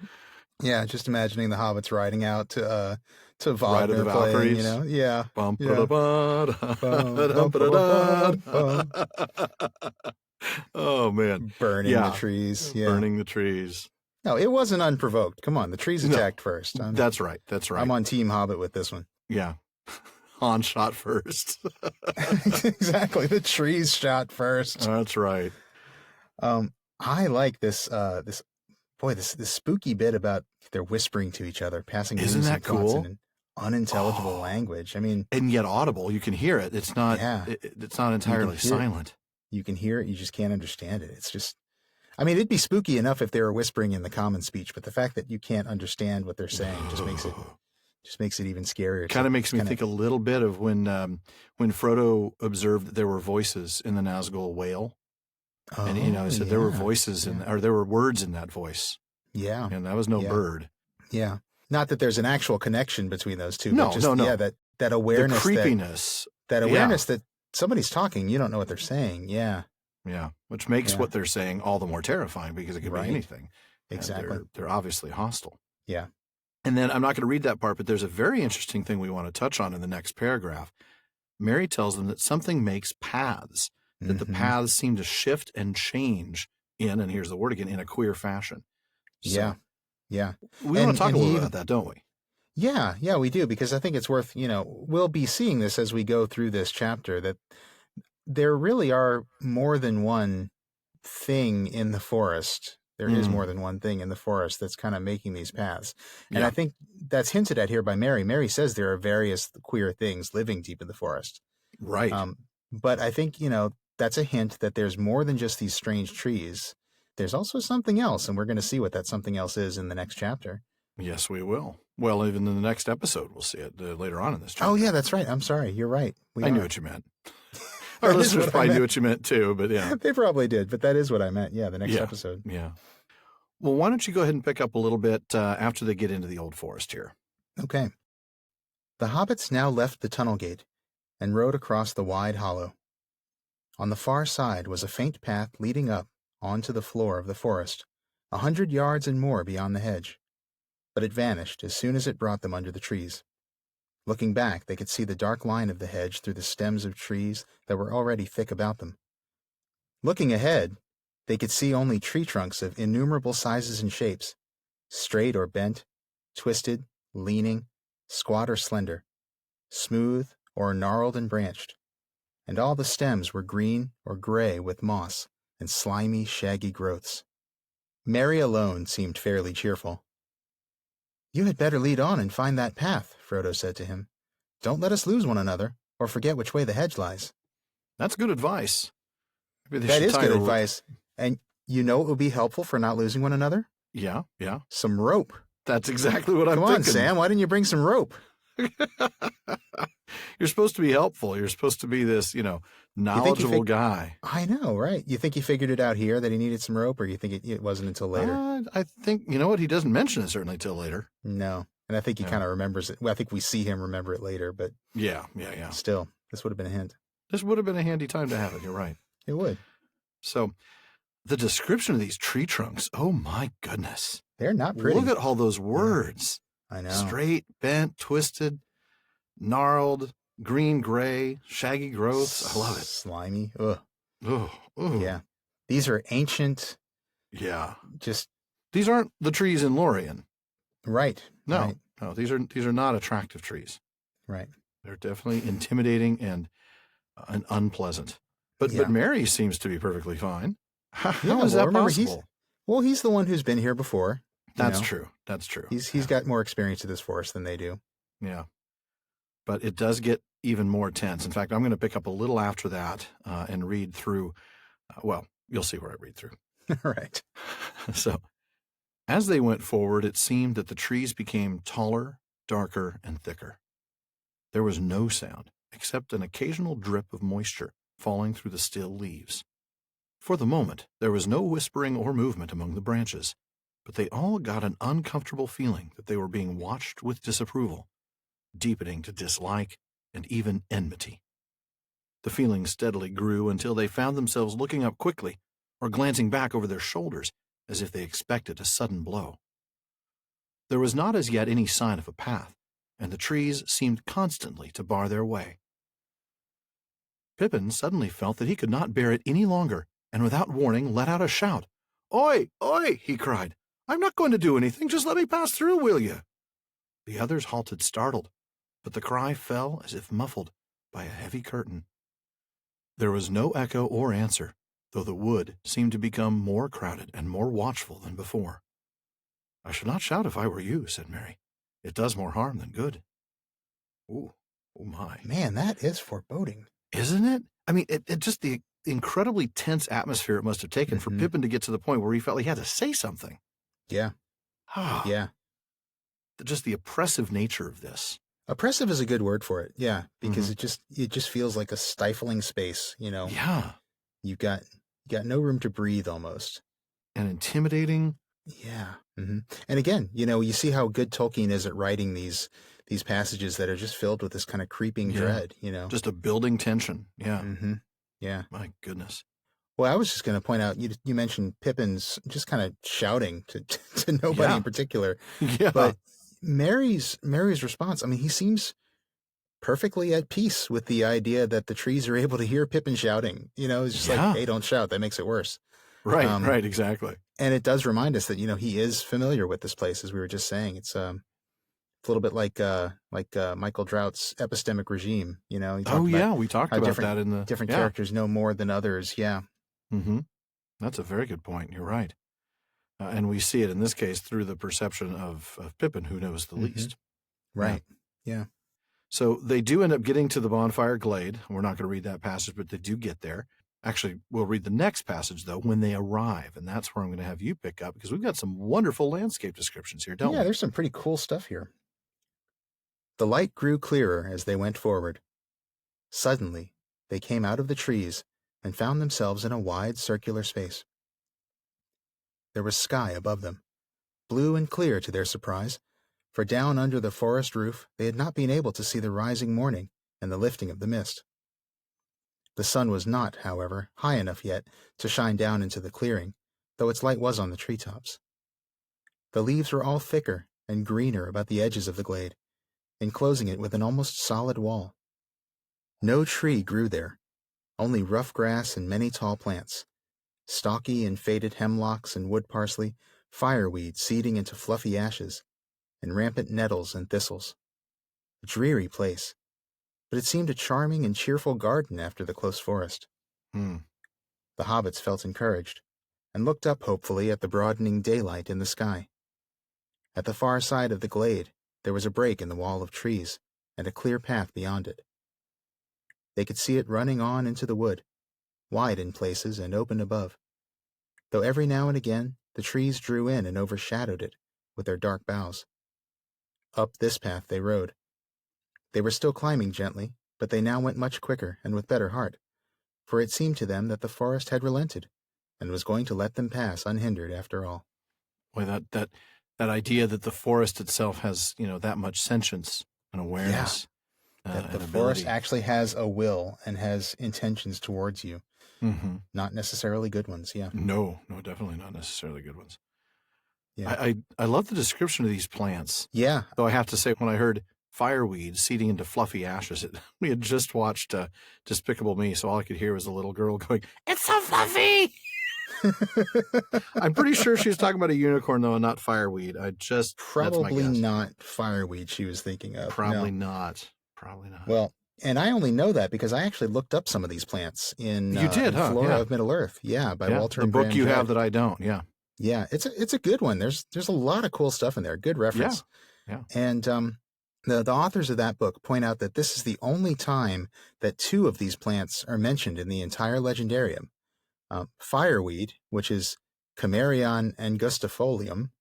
yeah. Just imagining the hobbits riding out to Ride of the playing, Valkyries. yeah. Oh man, burning the trees, burning the trees. No, it wasn't unprovoked. Come on, the trees attacked first. That's right. I'm on Team Hobbit with this one. Yeah. Han shot first. Exactly. The trees shot first. That's right. I like this spooky bit about they're whispering to each other, passing Isn't news that and thoughts cool? in an unintelligible language. I mean, and yet audible. You can hear it. It's not. It's not entirely silent. You can hear it. You just can't understand it. It's just. I mean, it'd be spooky enough if they were whispering in the common speech, but the fact that you can't understand what they're saying just makes it even scarier. Kind of makes me think a little bit of when Frodo observed that there were voices in the Nazgul whale, and he said there were voices or there were words in that voice. Yeah, and that was no bird. Yeah, not that there's an actual connection between those two. No, but just, no. Yeah, that awareness, the creepiness, that awareness that somebody's talking, you don't know what they're saying. Yeah. Yeah, which makes what they're saying all the more terrifying because it could be anything. Exactly. They're obviously hostile. Yeah. And then I'm not going to read that part, but there's a very interesting thing we want to touch on in the next paragraph. Mary tells them that something makes paths, that the paths seem to shift and change and here's the word again, in a queer fashion. So, yeah. We want to talk a little bit about that, don't we? Yeah, we do, because I think it's worth, we'll be seeing this as we go through this chapter, that there really are more than one thing in the forest. There is more than one thing in the forest that's kind of making these paths. And I think that's hinted at here by Mary. Mary says there are various queer things living deep in the forest. Right. But I think, that's a hint that there's more than just these strange trees. There's also something else, and we're going to see what that something else is in the next chapter. Yes, we will. Well, even in the next episode, we'll see it later on in this chapter. Oh, yeah, that's right. I'm sorry. You're right. I knew what you meant. Our listeners probably knew what you meant too, but yeah. They probably did, but that is what I meant. Yeah, the next episode. Yeah. Well, why don't you go ahead and pick up a little bit after they get into the old forest here. Okay. The hobbits now left the tunnel gate and rode across the wide hollow. On the far side was a faint path leading up onto the floor of the forest, 100 yards and more beyond the hedge, but it vanished as soon as it brought them under the trees. Looking back, they could see the dark line of the hedge through the stems of trees that were already thick about them. Looking ahead, they could see only tree trunks of innumerable sizes and shapes, straight or bent, twisted, leaning, squat or slender, smooth or gnarled and branched, and all the stems were green or gray with moss and slimy, shaggy growths. Mary alone seemed fairly cheerful. "You had better lead on and find that path," Frodo said to him. "Don't let us lose one another, or forget which way the hedge lies." That's good advice. That is good advice. And it would be helpful for not losing one another? Yeah. Some rope. That's exactly what I'm thinking. thinking. Come on, Sam. Why didn't you bring some rope? You're supposed to be helpful. You're supposed to be this, knowledgeable guy. I know, right? You think he figured it out here that he needed some rope, or you think it wasn't until later? I think, you know what? He doesn't mention it certainly till later. No. And I think he kind of remembers it. Well, I think we see him remember it later, but yeah. Still, this would have been a hint. This would have been a handy time to have it. You're right. It would. So the description of these tree trunks, oh my goodness. They're not pretty. Look at all those words. I know. Straight, bent, twisted, gnarled, green, gray, shaggy growths. I love it. Slimy. Ugh. Oh, yeah. These are ancient. Yeah. Just. These aren't the trees in Lorien. Right. No. Right. No, these are not attractive trees. Right. They're definitely intimidating and unpleasant. But Mary seems to be perfectly fine. How is that possible? He's the one who's been here before. That's true. That's true. He's got more experience of this forest than they do. Yeah. But it does get even more tense. In fact, I'm going to pick up a little after that and read through. You'll see where I read through. All right. So, as they went forward, it seemed that the trees became taller, darker, and thicker. There was no sound except an occasional drip of moisture falling through the still leaves. For the moment, there was no whispering or movement among the branches, but they all got an uncomfortable feeling that they were being watched with disapproval, deepening to dislike and even enmity. The feeling steadily grew until they found themselves looking up quickly or glancing back over their shoulders as if they expected a sudden blow. There was not as yet any sign of a path, and the trees seemed constantly to bar their way. Pippin suddenly felt that he could not bear it any longer, and without warning let out a shout. "Oi, oi!" he cried. "I'm not going to do anything. Just let me pass through, will you?" The others halted startled, but the cry fell as if muffled by a heavy curtain. There was no echo or answer, though the wood seemed to become more crowded and more watchful than before. "I should not shout if I were you," said Mary. "It does more harm than good." Ooh, oh my. Man, that is foreboding. Isn't it? I mean, it just the incredibly tense atmosphere it must have taken for Pippin to get to the point where he felt he had to say something. Yeah. Yeah. Just the oppressive nature of this. Oppressive is a good word for it. Yeah. Because it just feels like a stifling space, Yeah. You got no room to breathe almost. And intimidating. Yeah. Mm-hmm. And again, you see how good Tolkien is at writing these passages that are just filled with this kind of creeping dread, Just a building tension. Yeah. Mm-hmm. Yeah. My goodness. Well, I was just going to point out, you mentioned Pippin's just kind of shouting to nobody in particular. Yeah. But Mary's response, I mean, he seems perfectly at peace with the idea that the trees are able to hear Pippin shouting. It's just like, hey, don't shout. That makes it worse. Right, right, exactly. And it does remind us that, he is familiar with this place, as we were just saying. It's a little bit like Michael Drout's epistemic regime, we talked about that in the different characters know more than others. Yeah. Mm-hmm. That's a very good point. You're right. And we see it in this case through the perception of Pippin, who knows the least. Right. Yeah. So they do end up getting to the bonfire glade. We're not going to read that passage, but they do get there. Actually, we'll read the next passage, though, when they arrive. And that's where I'm going to have you pick up, because we've got some wonderful landscape descriptions here, don't we? Yeah, there's some pretty cool stuff here. The light grew clearer as they went forward. Suddenly, they came out of the trees and found themselves in a wide circular space. There was sky above them, blue and clear to their surprise, for down under the forest roof they had not been able to see the rising morning and the lifting of the mist. The sun was not, however, high enough yet to shine down into the clearing, though its light was on the treetops. The leaves were all thicker and greener about the edges of the glade, enclosing it with an almost solid wall. No tree grew there, only rough grass and many tall plants, stocky and faded hemlocks and wood parsley, fireweed seeding into fluffy ashes, and rampant nettles and thistles. A dreary place, but it seemed a charming and cheerful garden after the close forest. The hobbits felt encouraged, and looked up hopefully at the broadening daylight in the sky. At the far side of the glade, there was a break in the wall of trees, and a clear path beyond it. They could see it running on into the wood, wide in places and open above, though every now and again the trees drew in and overshadowed it, with their dark boughs. Up this path they rode. They were still climbing gently, but they now went much quicker and with better heart, for it seemed to them that the forest had relented, and was going to let them pass unhindered after all. Boy, that idea that the forest itself has, that much sentience and awareness. That the and forest ability. actually has a will and has intentions towards you. Mm-hmm. Not necessarily good ones, yeah. No, definitely not necessarily good ones. Yeah. I love the description of these plants. Yeah. Though I have to say, when I heard fireweed seeding into fluffy ashes, we had just watched Despicable Me, so all I could hear was a little girl going, "It's so fluffy!" I'm pretty sure she was talking about a unicorn, though, and not fireweed. Probably not fireweed she was thinking of. Probably no. not. Probably not. Well, and I only know that because I actually looked up some of these plants in Yeah. Flora of Middle-earth. Yeah, by Walter the and book Graham you Judd. have that I don't. Yeah. Yeah, it's a good one. There's a lot of cool stuff in there. Good reference. Yeah. And the authors of that book point out that this is the only time that two of these plants are mentioned in the entire legendarium. Fireweed, which is Camerion angustifolium.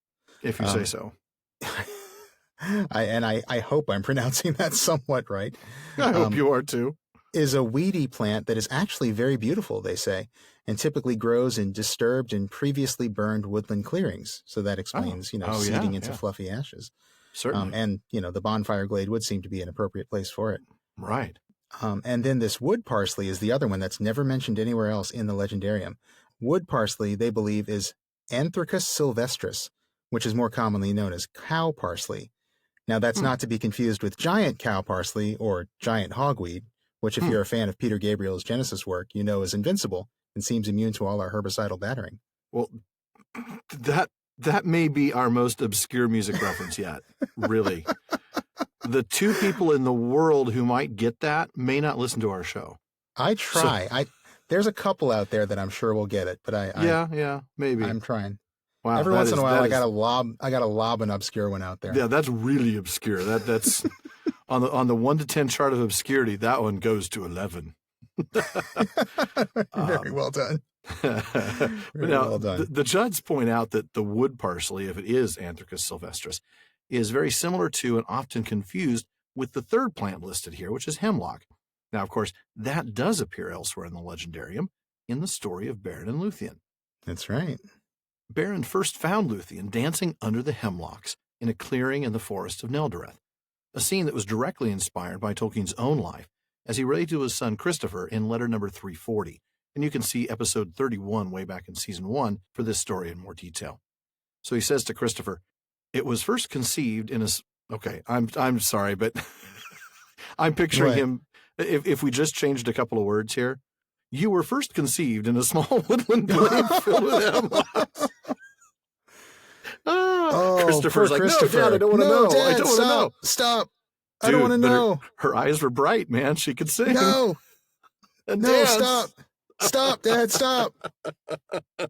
If you say so. I hope I'm pronouncing that somewhat right. I hope you are too. Is a weedy plant that is actually very beautiful, they say, and typically grows in disturbed and previously burned woodland clearings. So that explains, seeding into fluffy ashes. Certainly. And, the bonfire glade would seem to be an appropriate place for it. Right. And then this wood parsley is the other one that's never mentioned anywhere else in the legendarium. Wood parsley, they believe, is Anthracus sylvestris, which is more commonly known as cow parsley. Now, that's not to be confused with giant cow parsley or giant hogweed, which, if you're a fan of Peter Gabriel's Genesis work, is invincible and seems immune to all our herbicidal battering. Well, that may be our most obscure music reference yet, really. The two people in the world who might get that may not listen to our show. I try. There's a couple out there that I'm sure will get it, but yeah, maybe. I'm trying. Wow, every once in a while, I got to lob an obscure one out there. Yeah, that's really obscure. That's on the 1 to 10 chart of obscurity. That one goes to 11. Very well done. Well done. The Judds point out that the wood parsley, if it is Anthracus sylvestris, is very similar to and often confused with the third plant listed here, which is hemlock. Now, of course, that does appear elsewhere in the legendarium in the story of Beren and Luthien. That's right. Beren first found Luthien dancing under the hemlocks in a clearing in the forest of Neldareth, a scene that was directly inspired by Tolkien's own life as he related to his son Christopher in letter number 340. And you can see episode 31 way back in season 1 for this story in more detail. So he says to Christopher, "It was first conceived in a..." Okay, I'm sorry, but I'm picturing him. If we just changed a couple of words here, "You were first conceived in a small woodland glade filled with hemlocks." Christopher's like, Christopher. "No, Dad, I don't want to know. Dad, I don't want to know. Stop. Dude, I don't want to know." Her eyes were bright, man. She could sing. No. And No, dance. stop. Stop, Dad, stop. I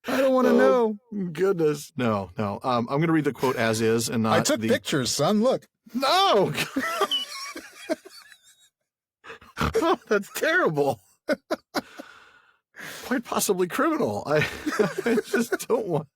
don't want to know. Goodness. No. I'm going to read the quote as is and not I took pictures, son. Look. No. Oh, that's terrible. Quite possibly criminal. I just don't want.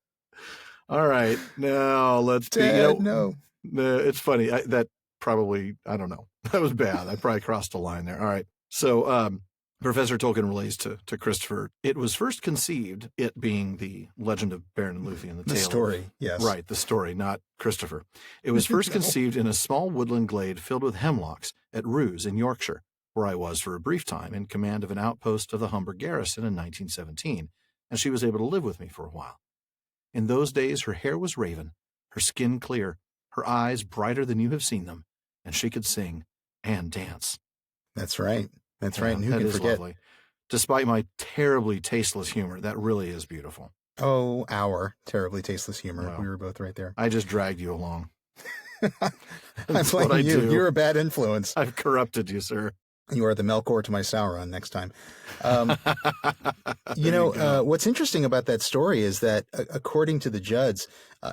All right. Now let's Dad, be. no. It's funny. I don't know. That was bad. I probably crossed a line there. All right. So, Professor Tolkien relates to Christopher. It was first conceived, it being the legend of Beren and Luthien, the tale. Story, yes. Right, the story, not Christopher. It was first conceived in a small woodland glade filled with hemlocks at Roos in Yorkshire, where I was for a brief time in command of an outpost of the Humber garrison in 1917, and she was able to live with me for a while. In those days, her hair was raven, her skin clear, her eyes brighter than you have seen them, and she could sing and dance. That's right. That's right. And who that can is forget? Lovely. Despite my terribly tasteless humor, that really is beautiful. Oh, our terribly tasteless humor. Well, we were both right there. I just dragged you along. I'm blaming you. You're a bad influence. I've corrupted you, sir. You are the Melkor to my Sauron next time. What's interesting about that story is that, according to the Judds,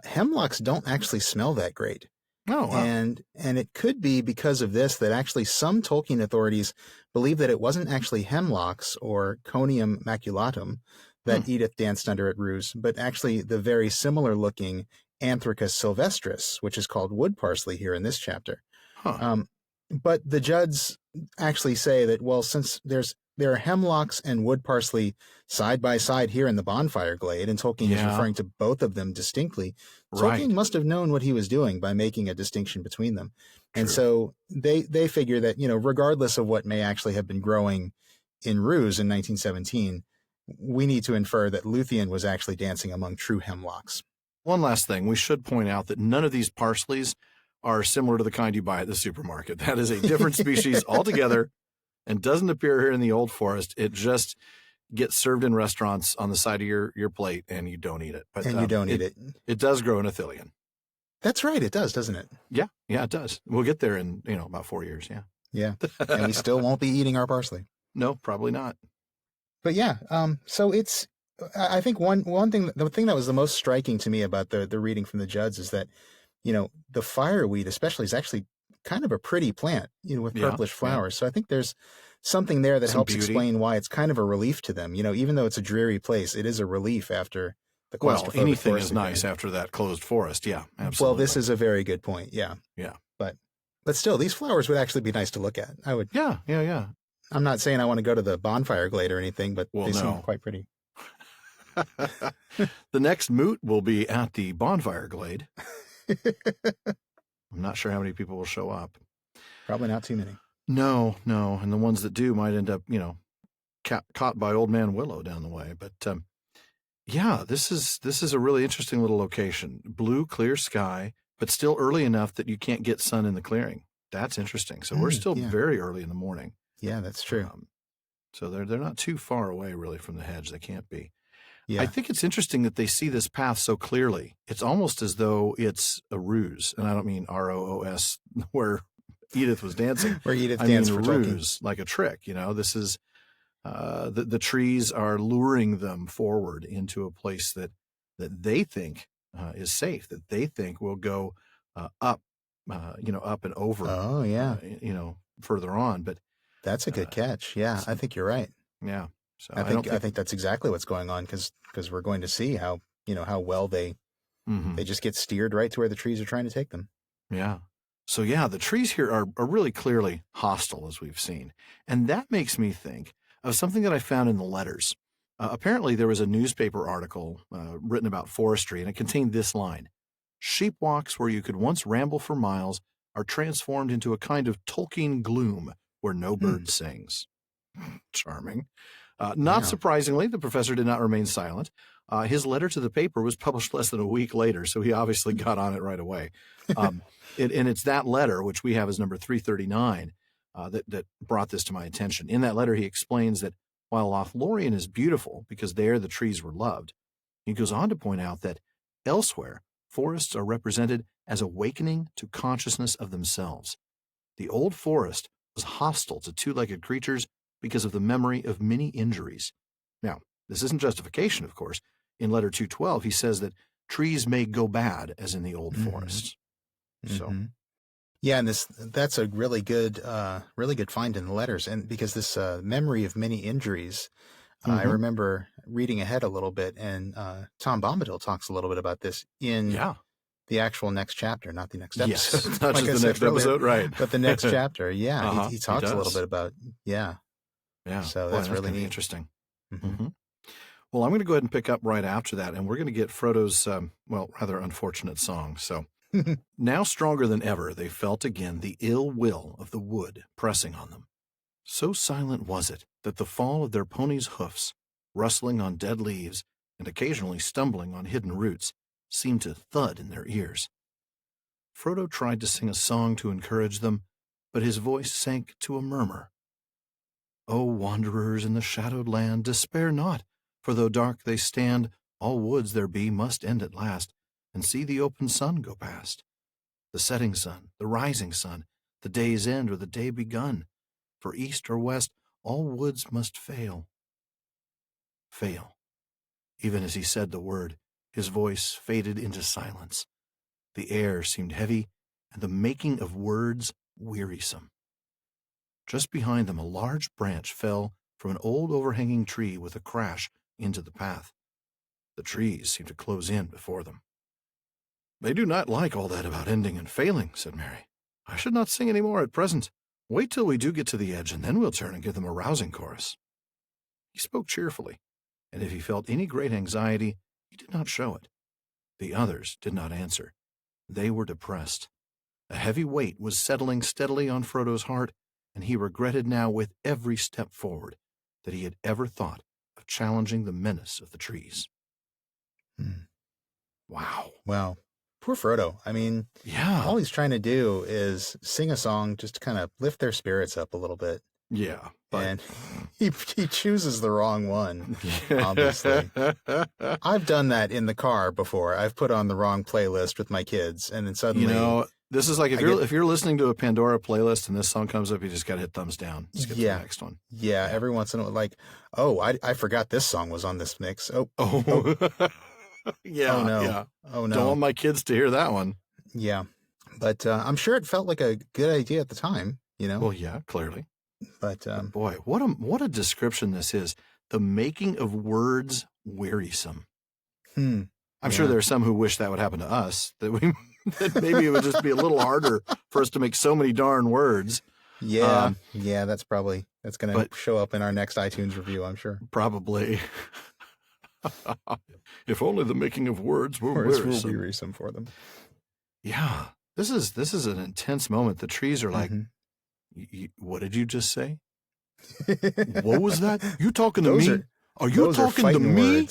hemlocks don't actually smell that great. Oh, wow. And it could be because of this that actually some Tolkien authorities believe that it wasn't actually hemlocks or Conium maculatum that Edith danced under at Roos, but actually the very similar looking Anthracus sylvestris, which is called wood parsley here in this chapter. Huh. But the Judds actually say that, well, since there are hemlocks and wood parsley side by side here in the bonfire glade, and Tolkien is referring to both of them distinctly, Tolkien must have known what he was doing by making a distinction between them. True. And so they figure that, regardless of what may actually have been growing in Ruse in 1917, we need to infer that Luthien was actually dancing among true hemlocks. One last thing, we should point out that none of these parsleys are similar to the kind you buy at the supermarket. That is a different species altogether and doesn't appear here in the Old Forest. It just gets served in restaurants on the side of your plate, and you don't eat it. But, you don't eat it. It does grow in Ithilien. That's right. It does, doesn't it? Yeah, it does. We'll get there in, about 4 years, yeah. Yeah, and we still won't be eating our parsley. No, probably not. But yeah, so it's, I think the thing that was the most striking to me about the reading from the Judds is that, the fireweed especially is actually kind of a pretty plant, with purplish flowers. So I think there's something there that helps explain why it's kind of a relief to them. Even though it's a dreary place, it is a relief after the claustrophobic anything is experience. Nice after that closed forest. Yeah, absolutely. Well, this is a very good point. Yeah. Yeah. But still, these flowers would actually be nice to look at. I would. Yeah. I'm not saying I want to go to the bonfire glade or anything, but they seem quite pretty. The next moot will be at the bonfire glade. I'm not sure how many people will show up. Probably not too many. No. And the ones that do might end up, caught by Old Man Willow down the way. But this is a really interesting little location. Blue, clear sky, but still early enough that you can't get sun in the clearing. That's interesting. So we're still very early in the morning. Yeah, that's true. So they're not too far away, really, from the hedge. They can't be. Yeah. I think it's interesting that they see this path so clearly. It's almost as though it's a ruse, and I don't mean ROOS, where Edith was dancing. Where Edith danced for ruse, like a trick. This is the trees are luring them forward into a place that they think is safe, that they think will go up, up and over. Oh yeah, further on. But that's a good catch. Yeah, I think you're right. Yeah. So I think that's exactly what's going on because we're going to see how well they just get steered right to where the trees are trying to take them. Yeah. So the trees here are really clearly hostile, as we've seen. And that makes me think of something that I found in the letters. Apparently there was a newspaper article written about forestry, and it contained this line: "Sheep walks where you could once ramble for miles are transformed into a kind of Tolkien gloom where no bird sings." Charming. Not surprisingly, the professor did not remain silent. His letter to the paper was published less than a week later, so he obviously got on it right away. And it's that letter, which we have as number 339, that brought this to my attention. In that letter, he explains that while Lothlorien is beautiful because there the trees were loved, he goes on to point out that elsewhere, forests are represented as awakening to consciousness of themselves. The old forest was hostile to two-legged creatures because of the memory of many injuries. Now, this isn't justification, of course. In letter 212, he says that trees may go bad, as in the old forests. So, yeah, and that's a really good find in the letters, and because this memory of many injuries, I remember reading ahead a little bit, and Tom Bombadil talks a little bit about this in the actual next chapter, not the next episode. Yes, not just the next episode, right? But the next chapter, he talks a little bit about Yeah. So that's really neat. Interesting. Well, I'm going to go ahead and pick up right after that, and we're going to get Frodo's, rather unfortunate song. So, now stronger than ever, they felt again the ill will of the wood pressing on them. So silent was it that the fall of their ponies' hoofs, rustling on dead leaves and occasionally stumbling on hidden roots, seemed to thud in their ears. Frodo tried to sing a song to encourage them, but his voice sank to a murmur. "O wanderers in the shadowed land, despair not, for though dark they stand, all woods there be must end at last, and see the open sun go past. The setting sun, the rising sun, the day's end or the day begun, for east or west all woods must fail." Fail. Even as he said the word, his voice faded into silence. The air seemed heavy, and the making of words wearisome. Just behind them, a large branch fell from an old overhanging tree with a crash into the path. The trees seemed to close in before them. They do not like all that about ending and failing, said Mary. I should not sing any more at present. Wait till we do get to the edge, and then we'll turn and give them a rousing chorus. He spoke cheerfully, and if he felt any great anxiety, he did not show it. The others did not answer. They were depressed. A heavy weight was settling steadily on Frodo's heart, and he regretted now with every step forward that he had ever thought of challenging the menace of the trees. Wow. Wow. Poor Frodo. I mean, yeah. All he's trying to do is sing a song just to kind of lift their spirits up a little bit. Yeah. But... And he chooses the wrong one, obviously. I've done that in the car before. I've put on the wrong playlist with my kids, and then suddenly... This is like if you're listening to a Pandora playlist and this song comes up, you just got to hit thumbs down. Skip to the next one. Yeah, every once in a while, like, oh, I forgot this song was on this mix. Oh. Yeah. Oh, no. Yeah. Oh, no. Don't want my kids to hear that one. Yeah. But I'm sure it felt like a good idea at the time, Well, yeah, clearly. But boy, what a description this is. The making of words wearisome. I'm sure there are some who wish that would happen to us, that maybe it would just be a little harder for us to make so many darn words. Yeah. That's going to show up in our next iTunes review, I'm sure. Probably. If only the making of words were wearisome for them. Yeah. This is an intense moment. The trees are like, what did you just say? What was that? You talking to me? Are you talking to me?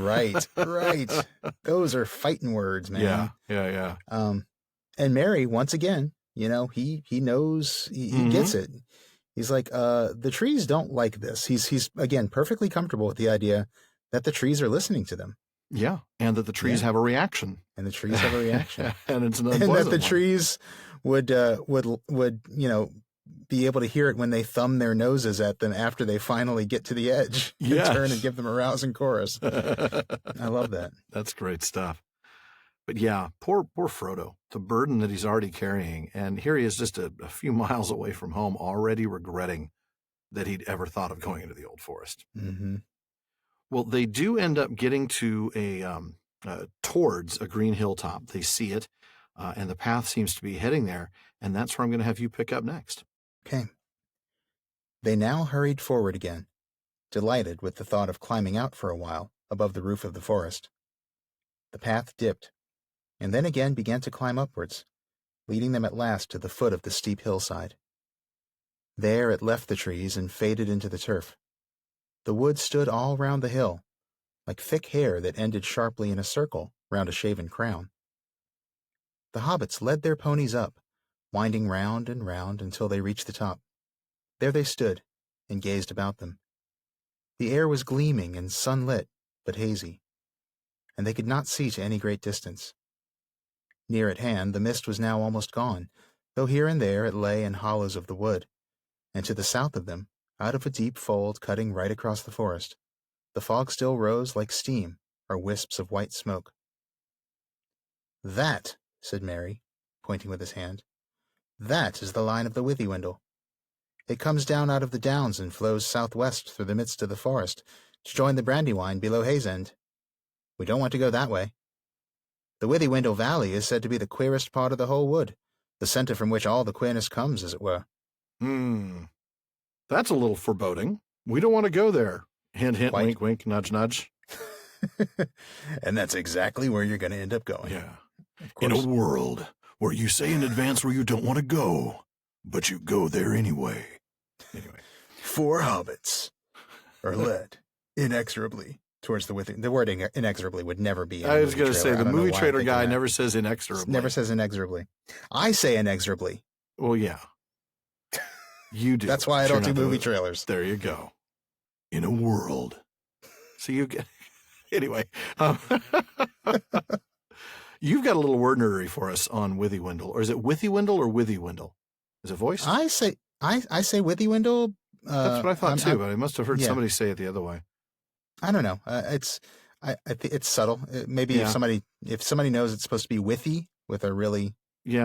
Words. Right. Those are fighting words, man. Yeah. And Mary, once again, he knows, he gets it. He's like, the trees don't like this. He's again, perfectly comfortable with the idea that the trees are listening to them. Yeah. And that the trees have a reaction. And the trees have a reaction. And it's an unpleasant and that the trees would be able to hear it when they thumb their noses at them after they finally get to the edge and turn and give them a rousing chorus. I love that. That's great stuff. But yeah, poor Frodo, the burden that he's already carrying. And here he is just a few miles away from home, already regretting that he'd ever thought of going into the old forest. Mm-hmm. Well, they do end up getting to towards a green hilltop. They see it, and the path seems to be heading there. And that's where I'm going to have you pick up next. Okay. They now hurried forward again, delighted with the thought of climbing out for a while above the roof of the forest. The path dipped, and then again began to climb upwards, leading them at last to the foot of the steep hillside. There it left the trees and faded into the turf. The wood stood all round the hill, like thick hair that ended sharply in a circle round a shaven crown. The hobbits led their ponies up, winding round and round until they reached the top. There they stood and gazed about them. The air was gleaming and sunlit, but hazy, and they could not see to any great distance. Near at hand, the mist was now almost gone, though here and there it lay in hollows of the wood, and to the south of them, out of a deep fold cutting right across the forest, the fog still rose like steam or wisps of white smoke. "That," said Mary, pointing with his hand, "that is the line of the Withywindle. It comes down out of the downs and flows southwest through the midst of the forest to join the Brandywine below Hayesend. We don't want to go that way. The Withywindle Valley is said to be the queerest part of the whole wood, the center from which all the queerness comes, as it were." That's a little foreboding. We don't want to go there. Hint, hint, Quite. wink, wink, nudge, nudge. And that's exactly where you're going to end up going. Yeah. In a world where you say in advance where you don't want to go, but you go there anyway. Anyway. 4 hobbits are led inexorably towards the Withywindle. The word inexorably would never be in I was going to trailer. say, the movie trailer guy that. never says inexorably. Never says inexorably. I say inexorably. Well, yeah. You do. That's why I don't do movie trailers. There you go. In a world. So you get... Anyway. You've got a little word nerdery for us on Withywindle. Or is it Withywindle or Withywindle? Is it voiced? I say Withywindle. That's what I thought too, but I must have heard somebody say it the other way. I don't know. I think it's subtle. Maybe if somebody knows it's supposed to be withy with a really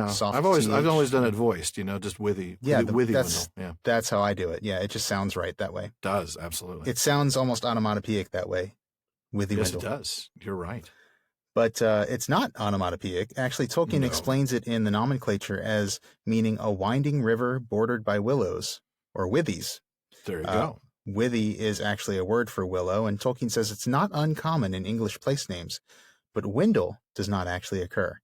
soft I've always done it voiced, just withy. Yeah, Withywindle. That's how I do it. Yeah, it just sounds right that way. It does, absolutely. It sounds almost onomatopoeic that way. Withywindle. Yes, it does. You're right. But it's not onomatopoeic. Actually, Tolkien explains it in the nomenclature as meaning a winding river bordered by willows, or withies. There you go. Withy is actually a word for willow, and Tolkien says it's not uncommon in English place names, but windle does not actually occur.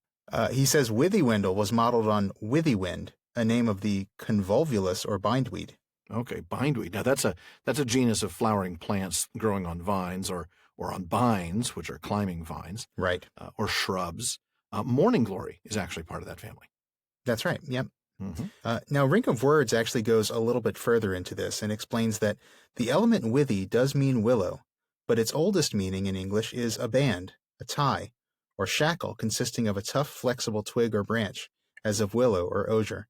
He says Withywindle was modeled on Withywind, a name of the convolvulus or bindweed. Okay, bindweed. Now that's a genus of flowering plants growing on vines or on bines, which are climbing vines. Right. Or shrubs. Morning glory is actually part of that family. That's right. Yep. Mm-hmm. Now, Ring of Words actually goes a little bit further into this and explains that the element withy does mean willow, but its oldest meaning in English is a band, a tie, or shackle consisting of a tough, flexible twig or branch, as of willow or osier.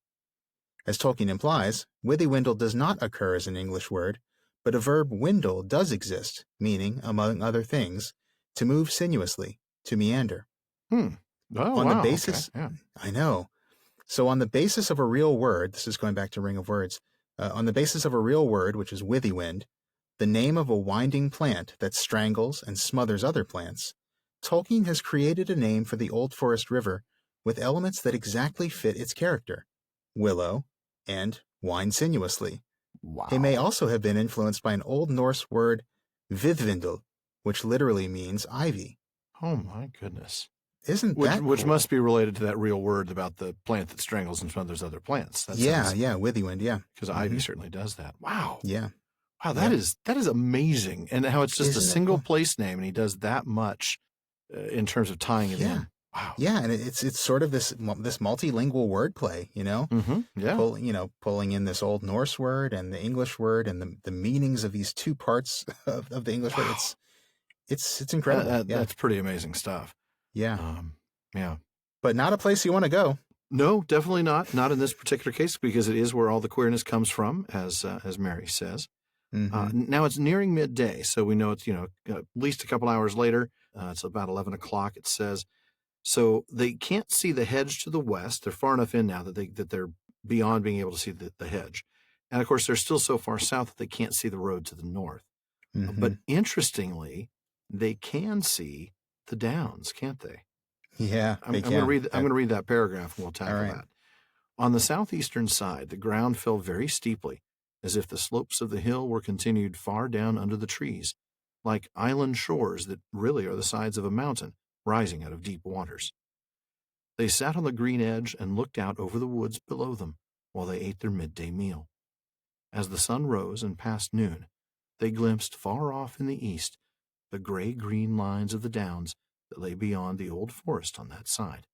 As Tolkien implies, withywindle does not occur as an English word, but a verb windle does exist, meaning, among other things, to move sinuously, to meander. Oh, on wow. The basis, okay. Yeah. I know. So on the basis of a real word, this is going back to Ring of Words, on the basis of a real word, which is withywind, the name of a winding plant that strangles and smothers other plants, Tolkien has created a name for the Old Forest River with elements that exactly fit its character, willow and wind sinuously. Wow. It may also have been influenced by an Old Norse word, vidvindl, which literally means ivy. Oh, my goodness. Isn't that cool? Which must be related to that real word about the plant that strangles and smothers other plants. Withywind, yeah. Because ivy certainly does that. Wow. Yeah. Wow, that is amazing. And how it's just Isn't a single place name, and he does that much in terms of tying it in. Wow. Yeah, and it's sort of this multilingual wordplay, you know? Mm-hmm. Yeah. Pulling in this Old Norse word and the English word and the meanings of these two parts of the English word. It's incredible. That's pretty amazing stuff. Yeah. Yeah. But not a place you want to go. No, definitely not. Not in this particular case, because it is where all the queerness comes from, as Mary says. Mm-hmm. Now it's nearing midday, so we know it's at least a couple hours later. It's about 11 o'clock. It says, so they can't see the hedge to the west. They're far enough in now that they're beyond being able to see the hedge, and of course they're still so far south that they can't see the road to the north. Mm-hmm. But interestingly, they can see the downs, can't they? Yeah, I'm going to read that paragraph, and we'll tackle that. On the southeastern side, the ground fell very steeply, as if the slopes of the hill were continued far down under the trees, like island shores that really are the sides of a mountain rising out of deep waters. They sat on the green edge and looked out over the woods below them while they ate their midday meal. As the sun rose and passed noon, they glimpsed far off in the east the gray-green lines of the downs that lay beyond the old forest on that side.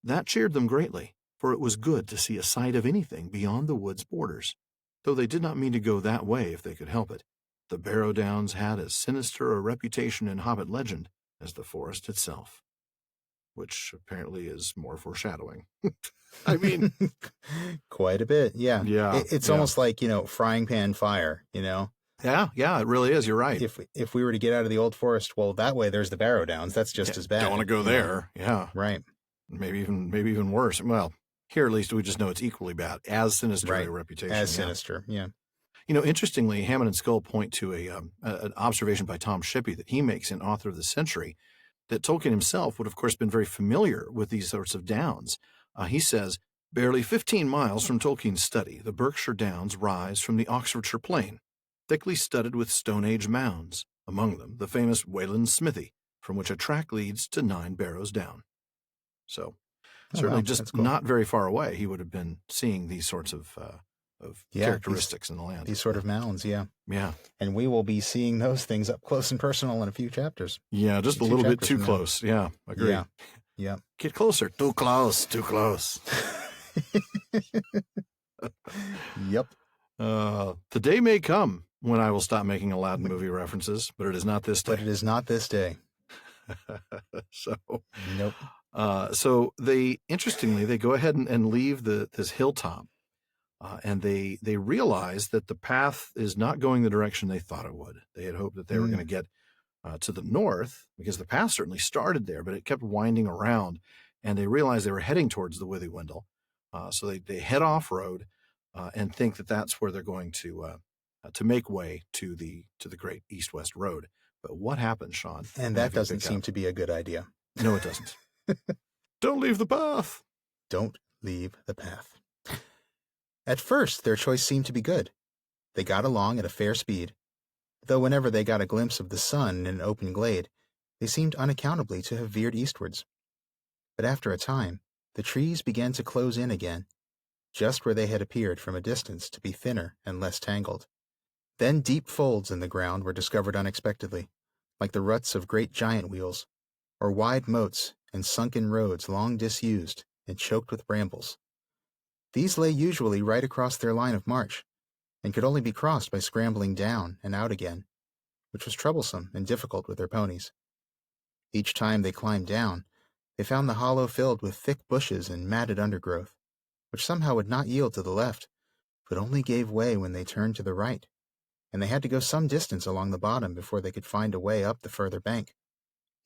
That cheered them greatly, for it was good to see a sight of anything beyond the wood's borders, though they did not mean to go that way if they could help it. The Barrow Downs had as sinister a reputation in Hobbit legend as the forest itself, which apparently is more foreshadowing. I mean, quite a bit. Yeah. Yeah. It's almost like, frying pan fire, Yeah, it really is. You're right. If we were to get out of the old forest, well, that way there's the Barrow Downs. That's just as bad. Don't want to go there. Yeah. Right. Maybe even worse. Well, here at least we just know it's equally bad, as sinister a reputation. As sinister, yeah. Interestingly, Hammond and Skull point to an observation by Tom Shippey that he makes in Author of the Century, that Tolkien himself would, of course, been very familiar with these sorts of downs. He says, barely 15 miles from Tolkien's study, the Berkshire Downs rise from the Oxfordshire Plain, thickly studded with Stone Age mounds, among them the famous Wayland's Smithy, from which a track leads to 9 Barrows Down. So, certainly just cool. Not very far away, he would have been seeing these sorts of characteristics in the land. These sort of mounds, yeah. Yeah. And we will be seeing those things up close and personal in a few chapters. Yeah, just a little bit too close. Yeah, agree. Yeah. Get closer. Too close. Yep. The day may come when I will stop making Aladdin movie references, but it is not this day. So, nope. So interestingly, they go ahead and leave this hilltop, and they realize that the path is not going the direction they thought it would. They had hoped that they were going to get to the north, because the path certainly started there, but it kept winding around, and they realized they were heading towards the Withywindle. So they head off road and think that that's where they're going to make way to the great east-west road. But what happens, Sean? And that doesn't seem to be a good idea. No, it doesn't. Don't leave the path. Don't leave the path. At first, their choice seemed to be good. They got along at a fair speed, though whenever they got a glimpse of the sun in an open glade, they seemed unaccountably to have veered eastwards. But after a time, the trees began to close in again, just where they had appeared from a distance to be thinner and less tangled. Then deep folds in the ground were discovered unexpectedly, like the ruts of great giant wheels, or wide moats and sunken roads long disused and choked with brambles. These lay usually right across their line of march, and could only be crossed by scrambling down and out again, which was troublesome and difficult with their ponies. Each time they climbed down, they found the hollow filled with thick bushes and matted undergrowth, which somehow would not yield to the left, but only gave way when they turned to the right, and they had to go some distance along the bottom before they could find a way up the further bank.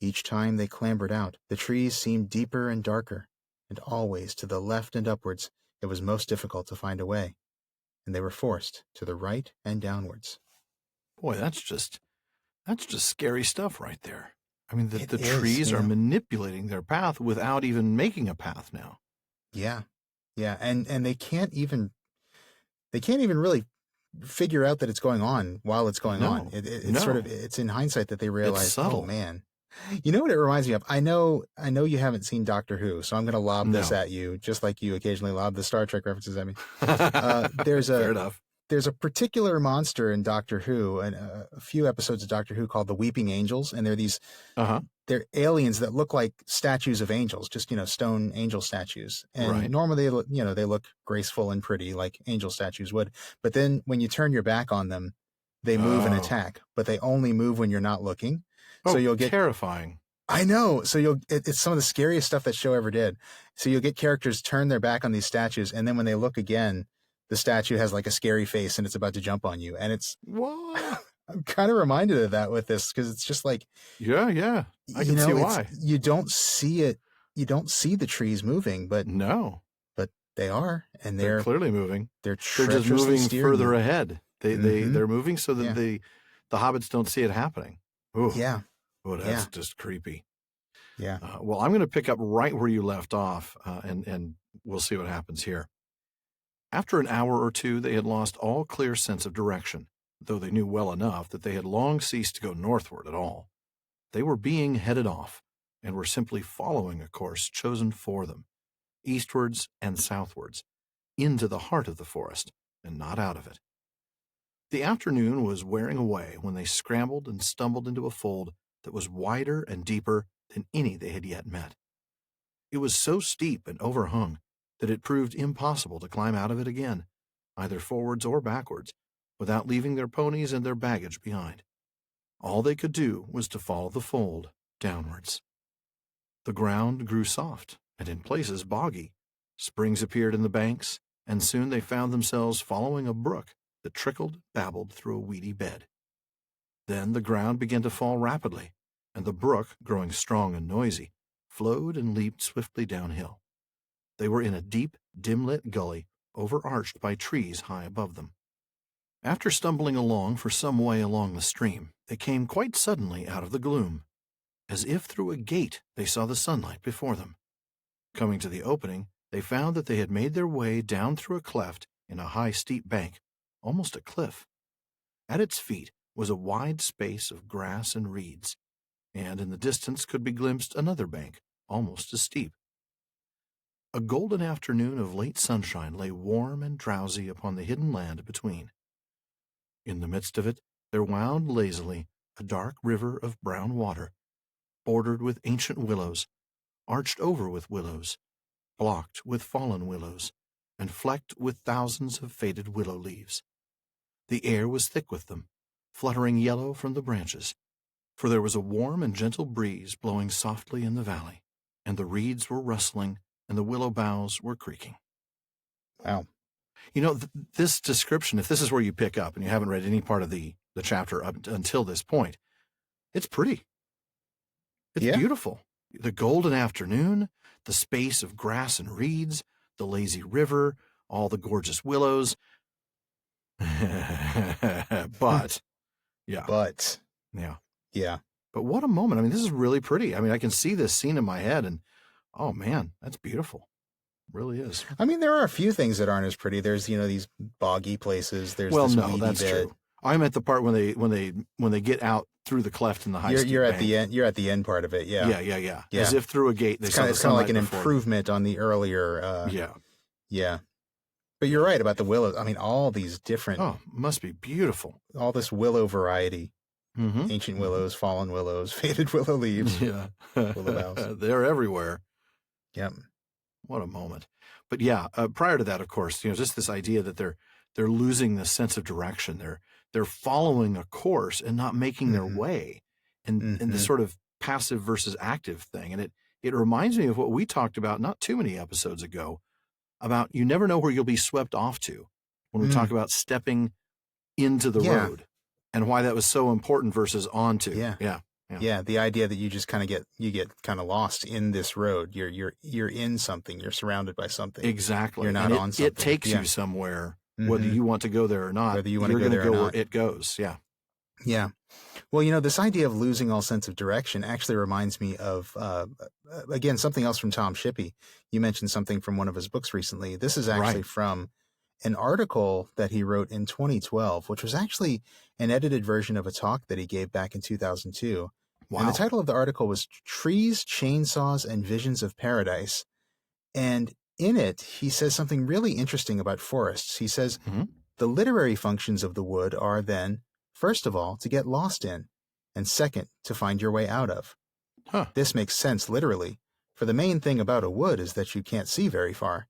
Each time they clambered out, the trees seemed deeper and darker, and always to the left and upwards it was most difficult to find a way, and they were forced to the right and downwards. Boy, that's just scary stuff right there. I mean, the is, trees yeah. are manipulating their path without even making a path now. Yeah, and they can't even really figure out that it's going on while it's going on. It's sort of, it's in hindsight that they realize, oh man. You know what it reminds me of? I know you haven't seen Doctor Who, so I'm going to lob this at you, just like you occasionally lob the Star Trek references at me. Fair enough. There's a particular monster in Doctor Who, and a few episodes of Doctor Who called the Weeping Angels, and they're these they're aliens that look like statues of angels, just stone angel statues. And normally they look graceful and pretty like angel statues would, but then when you turn your back on them, they move and attack, but they only move when you're not looking. So you'll get terrifying. I know. So it's some of the scariest stuff that show ever did. So you'll get characters turn their back on these statues, and then when they look again, the statue has like a scary face and it's about to jump on you. And it's what? I'm kind of reminded of that with this, because it's just like, yeah, I can see why. You don't see it. You don't see the trees moving, but they are, and they're clearly moving. They're just moving further ahead. They're moving so that the hobbits don't see it happening. Ooh. Yeah. Oh, that's just creepy. Yeah. Well, I'm going to pick up right where you left off, and we'll see what happens here. After an hour or two, they had lost all clear sense of direction, though they knew well enough that they had long ceased to go northward at all. They were being headed off, and were simply following a course chosen for them, eastwards and southwards, into the heart of the forest, and not out of it. The afternoon was wearing away when they scrambled and stumbled into a fold that was wider and deeper than any they had yet met. It was so steep and overhung that it proved impossible to climb out of it again, either forwards or backwards, without leaving their ponies and their baggage behind. All they could do was to follow the fold downwards. The ground grew soft and in places boggy. Springs appeared in the banks, and soon they found themselves following a brook that trickled, babbled through a weedy bed. Then the ground began to fall rapidly, and the brook, growing strong and noisy, flowed and leaped swiftly downhill. They were in a deep, dim-lit gully, overarched by trees high above them. After stumbling along for some way along the stream, they came quite suddenly out of the gloom. As if through a gate, they saw the sunlight before them. Coming to the opening, they found that they had made their way down through a cleft in a high, steep bank, almost a cliff. At its feet was a wide space of grass and reeds, and in the distance could be glimpsed another bank, almost as steep. A golden afternoon of late sunshine lay warm and drowsy upon the hidden land between. In the midst of it there wound lazily a dark river of brown water, bordered with ancient willows, arched over with willows, blocked with fallen willows, and flecked with thousands of faded willow leaves. The air was thick with them, fluttering yellow from the branches, for there was a warm and gentle breeze blowing softly in the valley, and the reeds were rustling, and the willow boughs were creaking. Wow. This description, if this is where you pick up and you haven't read any part of the chapter up until this point, it's pretty. It's beautiful. The golden afternoon, the space of grass and reeds, the lazy river, all the gorgeous willows. But But what a moment. I mean, this is really pretty. I mean, I can see this scene in my head and, oh man, that's beautiful. It really is. I mean, there are a few things that aren't as pretty. There's, these boggy places. There's well, this no, weedy that's bit. true. I'm at the part when they get out through the cleft in the high You're bank. at the end. You're at the end part of it. Yeah. Yeah. As if through a gate. It's kind of like an improvement on the earlier. Yeah. But you're right about the willows. I mean, all these different. Oh, must be beautiful. All this willow variety. Mm-hmm. Ancient willows, fallen willows, faded willow leaves. Yeah. Willow boughs. They're everywhere. Yep. What a moment. But yeah, prior to that, of course, just this idea that they're losing the sense of direction. They're following a course and not making their way, and this sort of passive versus active thing. And it reminds me of what we talked about not too many episodes ago about you never know where you'll be swept off to when we talk about stepping into the road and why that was so important versus onto. Yeah. The idea that you just kind of get kind of lost in this road. You're in something. You're surrounded by something. Exactly. You're not on something. It takes you somewhere, whether you want to go there or not. Whether you want to go there or not, where it goes. Yeah. Yeah. Well, this idea of losing all sense of direction actually reminds me of, again, something else from Tom Shippey. You mentioned something from one of his books recently. This is actually from an article that he wrote in 2012, which was actually an edited version of a talk that he gave back in 2002. Wow. And the title of the article was Trees, Chainsaws, and Visions of Paradise. And in it, he says something really interesting about forests. He says, the literary functions of the wood are then, first of all, to get lost in, and second, to find your way out of. This makes sense literally, for the main thing about a wood is that you can't see very far.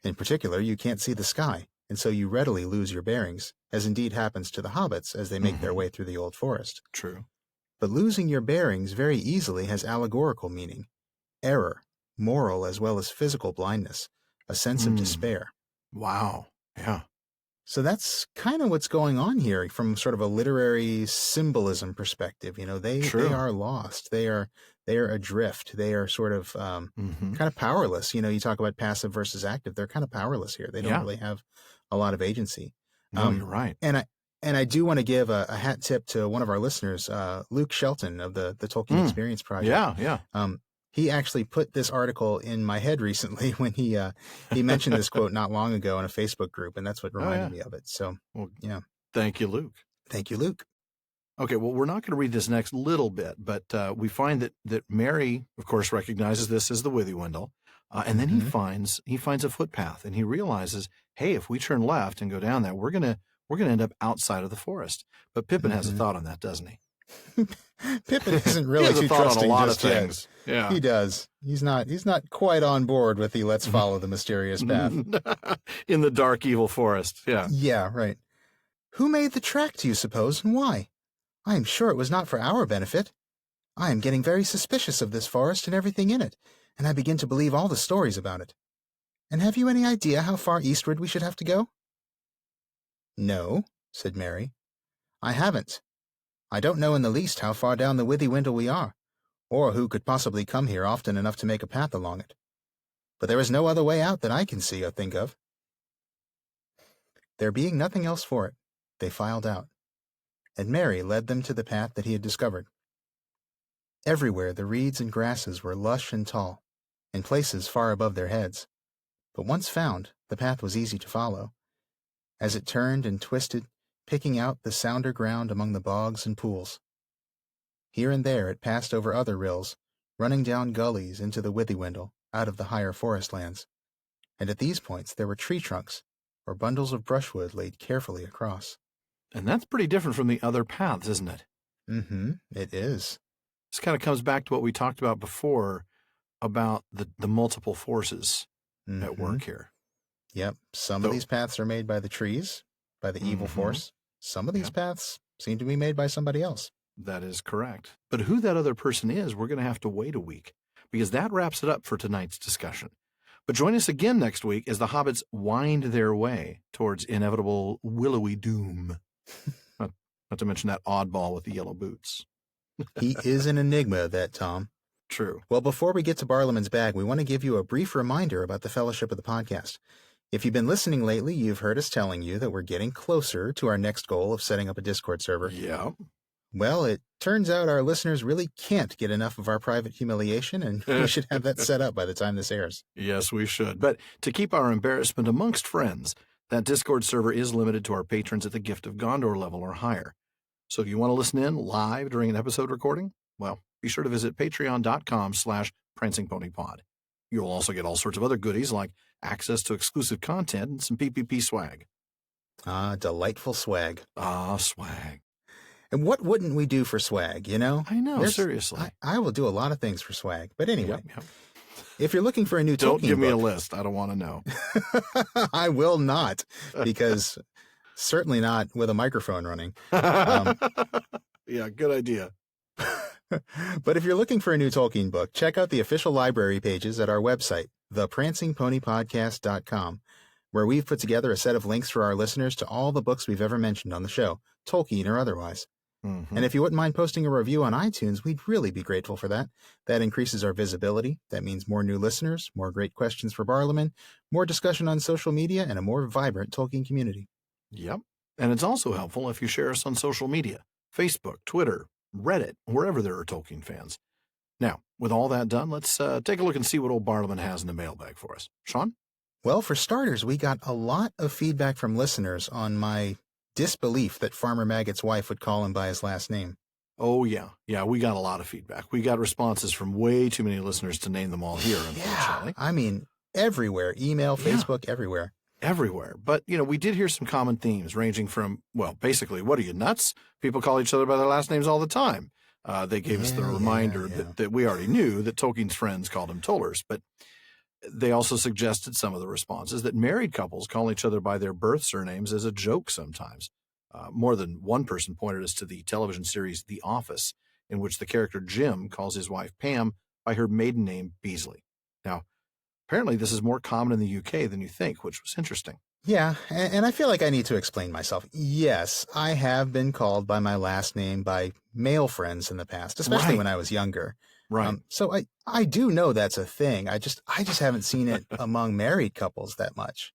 In particular, you can't see the sky, and so you readily lose your bearings, as indeed happens to the hobbits as they make their way through the old forest. True. But losing your bearings very easily has allegorical meaning, error, moral as well as physical blindness, a sense of despair. Wow. Yeah. So that's kind of what's going on here from sort of a literary symbolism perspective. They are lost. They are adrift. They are sort of kind of powerless. You talk about passive versus active. They're kind of powerless here. They don't really have a lot of agency. No, you're right. And I do want to give a hat tip to one of our listeners, Luke Shelton of the Tolkien Experience Project. Yeah. He actually put this article in my head recently when he mentioned this quote not long ago in a Facebook group, and that's what reminded me of it. So, yeah. Thank you, Luke. Thank you, Luke. Okay, well, we're not going to read this next little bit, but we find that Merry, of course, recognizes this as the Withywindle, and then he finds a footpath, and he realizes, hey, if we turn left and go down there, we're gonna end up outside of the forest. But Pippin has a thought on that, doesn't he? Pippin isn't really too trusting on a lot just of things. Yet. Yeah, he does. He's not quite on board with the let's follow the mysterious path in the dark, evil forest. Yeah. Yeah, right. Who made the track, do you suppose, and why? I am sure it was not for our benefit. I am getting very suspicious of this forest and everything in it, and I begin to believe all the stories about it. And have you any idea how far eastward we should have to go? No, said Mary. I haven't. I don't know in the least how far down the Withywindle we are, or who could possibly come here often enough to make a path along it. But there is no other way out that I can see or think of. There being nothing else for it, they filed out, and Mary led them to the path that he had discovered. Everywhere the reeds and grasses were lush and tall, in places far above their heads, but once found, the path was easy to follow. As it turned and twisted, picking out the sounder ground among the bogs and pools. Here and there it passed over other rills, running down gullies into the Withywindle out of the higher forest lands, and at these points there were tree trunks or bundles of brushwood laid carefully across. And that's pretty different from the other paths, isn't it? It is. This kind of comes back to what we talked about before about the multiple forces at work here. Yep. Some of these paths are made by the trees, by the evil force. Some of these paths seem to be made by somebody else. That is correct. But who that other person is, we're going to have to wait a week, because that wraps it up for tonight's discussion. But join us again next week as the hobbits wind their way towards inevitable willowy doom. Not to mention that oddball with the yellow boots. He is an enigma, that Tom. True. Well, before we get to Barliman's bag, we want to give you a brief reminder about the Fellowship of the Podcast. If you've been listening lately, you've heard us telling you that we're getting closer to our next goal of setting up a Discord server. Yeah. Well, it turns out our listeners really can't get enough of our private humiliation, and we should have that set up by the time this airs. Yes, we should. But to keep our embarrassment amongst friends, that Discord server is limited to our patrons at the Gift of Gondor level or higher. So if you want to listen in live during an episode recording, well, be sure to visit patreon.com/prancingponypod. You'll also get all sorts of other goodies like access to exclusive content and some PPP swag. Ah, delightful swag. Ah, swag. And what wouldn't we do for swag, you know? I know, seriously. I will do a lot of things for swag. But anyway, Yep. If you're looking for a new Tolkien Don't give me a book, list. I don't want to know. I will not, because certainly not with a microphone running. Yeah, good idea. But if you're looking for a new Tolkien book, check out the official library pages at our website, theprancingponypodcast.com, where we've put together a set of links for our listeners to all the books we've ever mentioned on the show, Tolkien or otherwise. Mm-hmm. And if you wouldn't mind posting a review on iTunes, we'd really be grateful for that. That increases our visibility. That means more new listeners, more great questions for Barliman, more discussion on social media, and a more vibrant Tolkien community. Yep. And it's also helpful if you share us on social media, Facebook, Twitter, Reddit, wherever there are Tolkien fans. Now, with all that done, let's take a look and see what old Barliman has in the mailbag for us. Sean? Well, for starters, we got a lot of feedback from listeners on my disbelief that Farmer Maggot's wife would call him by his last name. Oh, yeah. Yeah, we got a lot of feedback. We got responses from way too many listeners to name them all here, unfortunately. I mean, everywhere. Email, Facebook, everywhere. Everywhere. But, we did hear some common themes ranging from, well, basically, what are you, nuts? People call each other by their last names all the time. They gave us the reminder that we already knew that Tolkien's friends called him Tollers, but they also suggested some of the responses that married couples call each other by their birth surnames as a joke sometimes. More than one person pointed us to the television series The Office, in which the character Jim calls his wife Pam by her maiden name Beasley. Now, apparently this is more common in the UK than you think, which was interesting. Yeah, and I feel like I need to explain myself. Yes, I have been called by my last name by male friends in the past, especially when I was younger. Right. So I do know that's a thing. I just haven't seen it among married couples that much.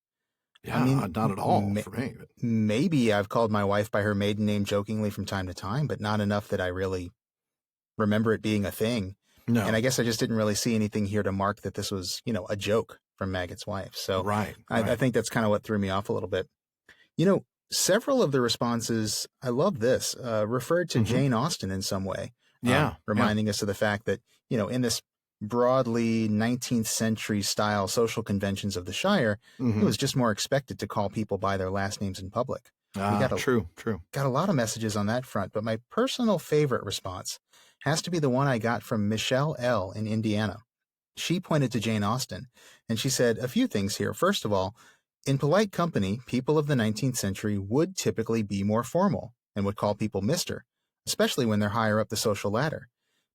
Yeah, not at all for me. Maybe I've called my wife by her maiden name jokingly from time to time, but not enough that I really remember it being a thing. No. And I guess I just didn't really see anything here to mark that this was, a joke from Maggot's wife. So right. I think that's kind of what threw me off a little bit. Several of the responses, I love this, referred to Jane Austen in some way. Reminding us of the fact that, in this broadly 19th century style social conventions of the Shire, it was just more expected to call people by their last names in public. True. Got a lot of messages on that front, but my personal favorite response has to be the one I got from Michelle L. in Indiana. She pointed to Jane Austen, and she said a few things here. First of all, in polite company, people of the 19th century would typically be more formal and would call people Mr., especially when they're higher up the social ladder.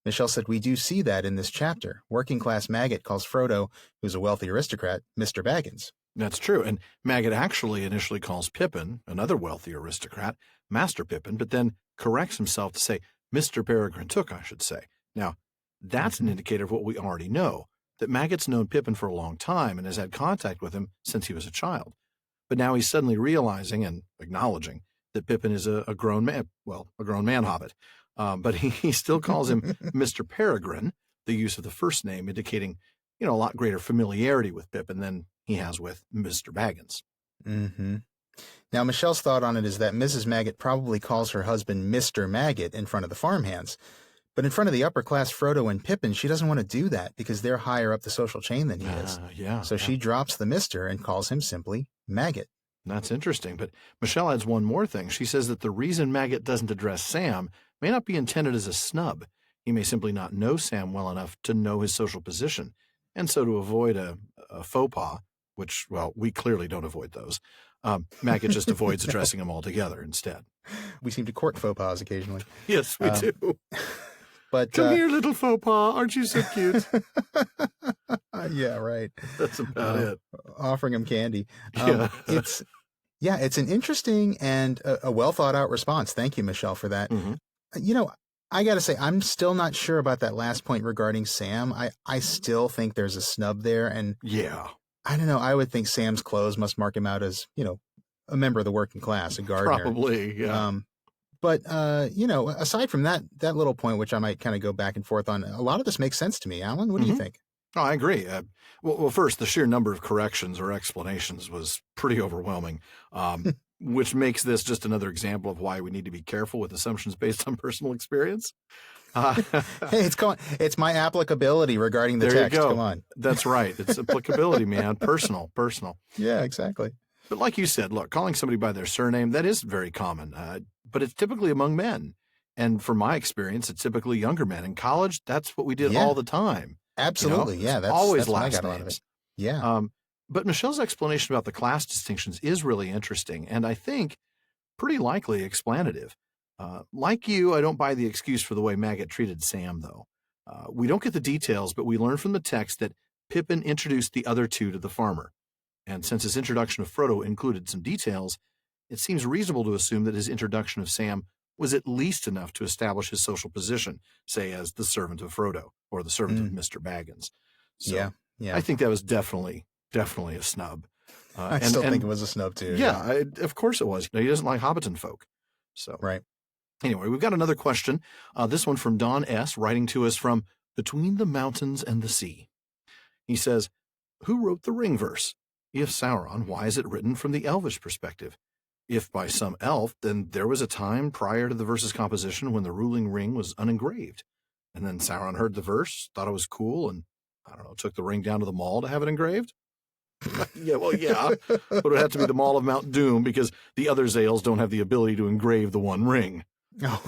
Michelle said, we do see that in this chapter. Working-class Maggot calls Frodo, who's a wealthy aristocrat, Mr. Baggins. That's true. And Maggot actually initially calls Pippin, another wealthy aristocrat, Master Pippin, but then corrects himself to say Mr. Peregrine Took, I should say. Now, that's an indicator of what we already know, that Maggot's known Pippin for a long time and has had contact with him since he was a child. But now he's suddenly realizing and acknowledging that Pippin is a grown man, a grown man hobbit. But he still calls him Mr. Peregrine, the use of the first name indicating, a lot greater familiarity with Pippin than he has with Mr. Baggins. Mm-hmm. Now, Michelle's thought on it is that Mrs. Maggot probably calls her husband Mr. Maggot in front of the farmhands. But in front of the upper-class Frodo and Pippin, she doesn't want to do that because they're higher up the social chain than he is. So she drops the Mr. and calls him simply Maggot. That's interesting. But Michelle adds one more thing. She says that the reason Maggot doesn't address Sam may not be intended as a snub. He may simply not know Sam well enough to know his social position. And so to avoid a faux pas, which, we clearly don't avoid those, Maggot just avoids addressing him altogether instead. We seem to court faux pas occasionally. Yes, we do. But come here, little faux pas. Aren't you so cute? Yeah, right. That's about it. Offering him candy. It's an interesting and a well thought out response. Thank you, Michelle, for that. I got to say, I'm still not sure about that last point regarding Sam. I still think there's a snub there. And I don't know. I would think Sam's clothes must mark him out as, a member of the working class, a gardener. Probably, yeah. But, aside from that little point, which I might kind of go back and forth on, a lot of this makes sense to me. Alan, what do you think? Oh, I agree. Well, first, the sheer number of corrections or explanations was pretty overwhelming, which makes this just another example of why we need to be careful with assumptions based on personal experience. Hey, it's my applicability regarding the text. There you go. Come on. That's right. It's applicability, man. Personal. Yeah, exactly. But like you said, look, calling somebody by their surname, that is very common, but it's typically among men. And from my experience, it's typically younger men. In college, that's what we did all the time. Absolutely. That's always last names. Yeah. But Michelle's explanation about the class distinctions is really interesting, and I think pretty likely explanative. Like you, I don't buy the excuse for the way Maggot treated Sam, though. We don't get the details, but we learn from the text that Pippin introduced the other two to the farmer. And since his introduction of Frodo included some details, it seems reasonable to assume that his introduction of Sam was at least enough to establish his social position, say as the servant of Frodo or the servant of Mr. Baggins. So yeah. I think that was definitely a snub. I still think it was a snub too. Yeah, of course it was. He doesn't like Hobbiton folk. So right. Anyway, we've got another question. This one from Don S., writing to us from Between the Mountains and the Sea. He says, who wrote the ring verse? If Sauron, why is it written from the elvish perspective? If by some elf, then there was a time prior to the verse's composition when the ruling ring was unengraved. And then Sauron heard the verse, thought it was cool, and, took the ring down to the mall to have it engraved? But it would have to be the Mall of Mount Doom because the other Zales don't have the ability to engrave the One Ring. Oh,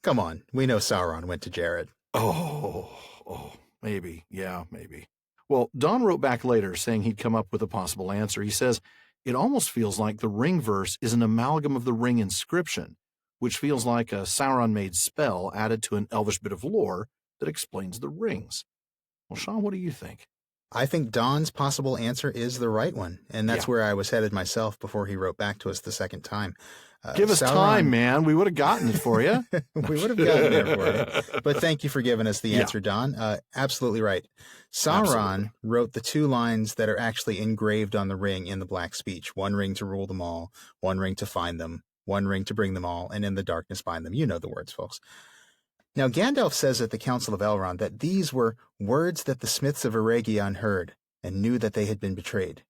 come on. We know Sauron went to Jared. Oh, maybe. Yeah, maybe. Well, Don wrote back later saying he'd come up with a possible answer. He says, it almost feels like the ring verse is an amalgam of the ring inscription, which feels like a Sauron-made spell added to an elvish bit of lore that explains the rings. Well, Sean, what do you think? I think Don's possible answer is the right one, and that's where I was headed myself before he wrote back to us the second time. Give us time, man. We would have gotten it for you. We would have gotten there for you. But thank you for giving us the answer, Don. Absolutely right. Sauron wrote the two lines that are actually engraved on the ring in the Black Speech. One ring to rule them all, one ring to find them, one ring to bring them all, and in the darkness bind them. You know the words, folks. Now, Gandalf says at the Council of Elrond that these were words that the smiths of Eregion heard and knew that they had been betrayed.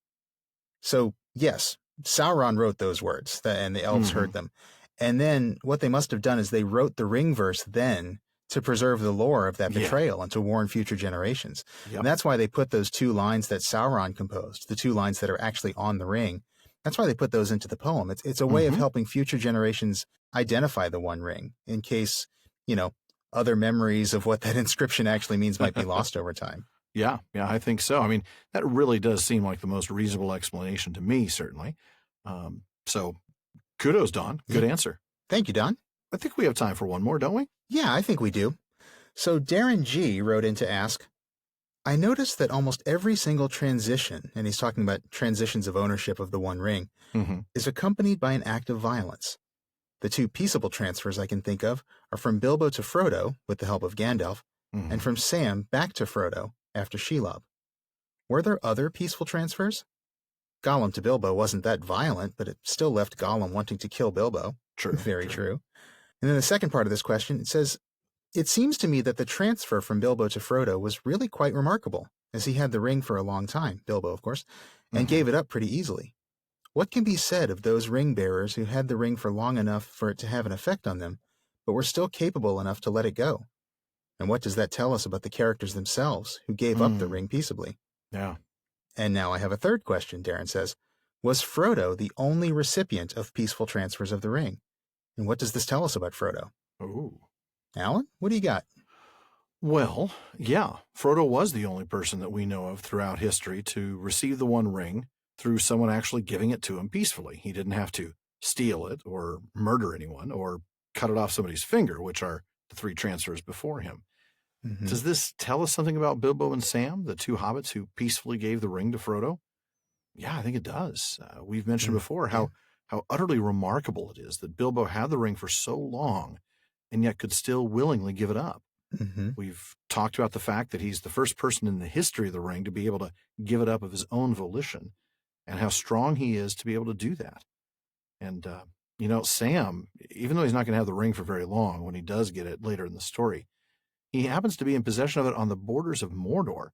So, yes, Sauron wrote those words, and the elves heard them. And then what they must have done is they wrote the ring verse then to preserve the lore of that betrayal and to warn future generations. Yep. And that's why they put those two lines that Sauron composed, the two lines that are actually on the ring. That's why they put those into the poem. It's a way of helping future generations identify the One Ring in case, other memories of what that inscription actually means might be lost over time. Yeah, I think so. I mean, that really does seem like the most reasonable explanation to me, certainly. So kudos, Don. Good answer. Thank you, Don. I think we have time for one more, don't we? Yeah, I think we do. So Darren G. wrote in to ask, I noticed that almost every single transition, and he's talking about transitions of ownership of the One Ring, is accompanied by an act of violence. The two peaceable transfers I can think of are from Bilbo to Frodo, with the help of Gandalf, and from Sam back to Frodo after Shelob. Were there other peaceful transfers? Gollum to Bilbo wasn't that violent, but it still left Gollum wanting to kill Bilbo. True. Very true. And then the second part of this question, it says, it seems to me that the transfer from Bilbo to Frodo was really quite remarkable, as he had the ring for a long time, Bilbo, of course, and gave it up pretty easily. What can be said of those ring bearers who had the ring for long enough for it to have an effect on them, but were still capable enough to let it go? And what does that tell us about the characters themselves who gave up the ring peaceably? Yeah. And now I have a third question, Darren says. Was Frodo the only recipient of peaceful transfers of the ring? And what does this tell us about Frodo? Ooh. Alan, what do you got? Well, yeah, Frodo was the only person that we know of throughout history to receive the One Ring through someone actually giving it to him peacefully. He didn't have to steal it or murder anyone or cut it off somebody's finger, which are the three transfers before him. Does this tell us something about Bilbo and Sam, the two hobbits who peacefully gave the ring to Frodo? Yeah, I think it does. We've mentioned before how utterly remarkable it is that Bilbo had the ring for so long and yet could still willingly give it up. We've talked about the fact that he's the first person in the history of the ring to be able to give it up of his own volition, and how strong he is to be able to do that. And Sam, even though he's not going to have the ring for very long, when he does get it later in the story, he happens to be in possession of it on the borders of Mordor,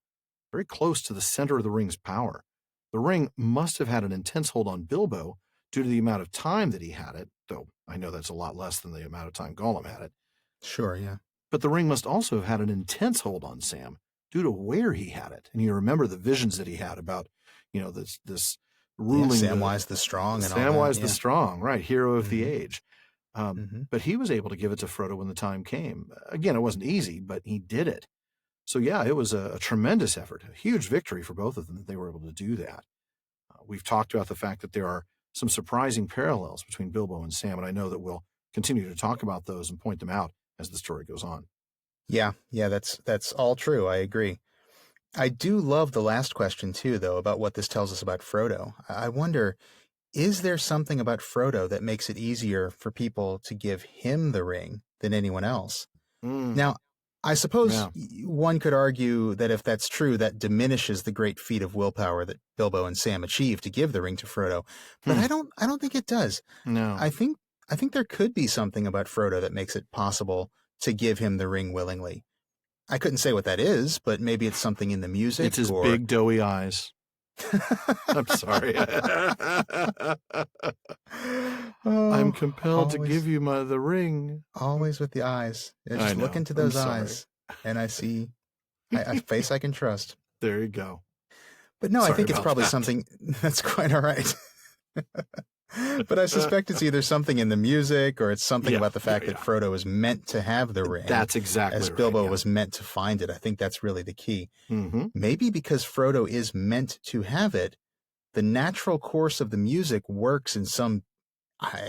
very close to the center of the ring's power. The ring must have had an intense hold on Bilbo due to the amount of time that he had it, though I know that's a lot less than the amount of time Gollum had it. Sure, yeah. But the ring must also have had an intense hold on Sam due to where he had it. And you remember the visions that he had about, this ruling. Samwise the Strong and all that. Samwise the Strong, right, hero of the age. Mm-hmm. But he was able to give it to Frodo when the time came. Again, it wasn't easy, but he did it. So yeah, it was a tremendous effort, a huge victory for both of them that they were able to do that. We've talked about the fact that there are some surprising parallels between Bilbo and Sam, and I know that we'll continue to talk about those and point them out as the story goes on. Yeah, that's all true. I agree. I do love the last question too, though, about what this tells us about Frodo. I wonder, is there something about Frodo that makes it easier for people to give him the ring than anyone else? Now, I suppose one could argue that if that's true, that diminishes the great feat of willpower that Bilbo and Sam achieved to give the ring to Frodo. But I don't think it does. No. I think there could be something about Frodo that makes it possible to give him the ring willingly. I couldn't say what that is, but maybe it's something in the music. It's his big doughy eyes. I'm sorry. I'm compelled to give you the ring. Always with the eyes. I just look into those eyes, and I see a face I can trust. There you go. But no, I think it's probably something that's quite all right. But I suspect it's either something in the music or it's something about the fact that Frodo is meant to have the ring. That's exactly as Bilbo was meant to find it. I think that's really the key. Mm-hmm. Maybe because Frodo is meant to have it, the natural course of the music works in some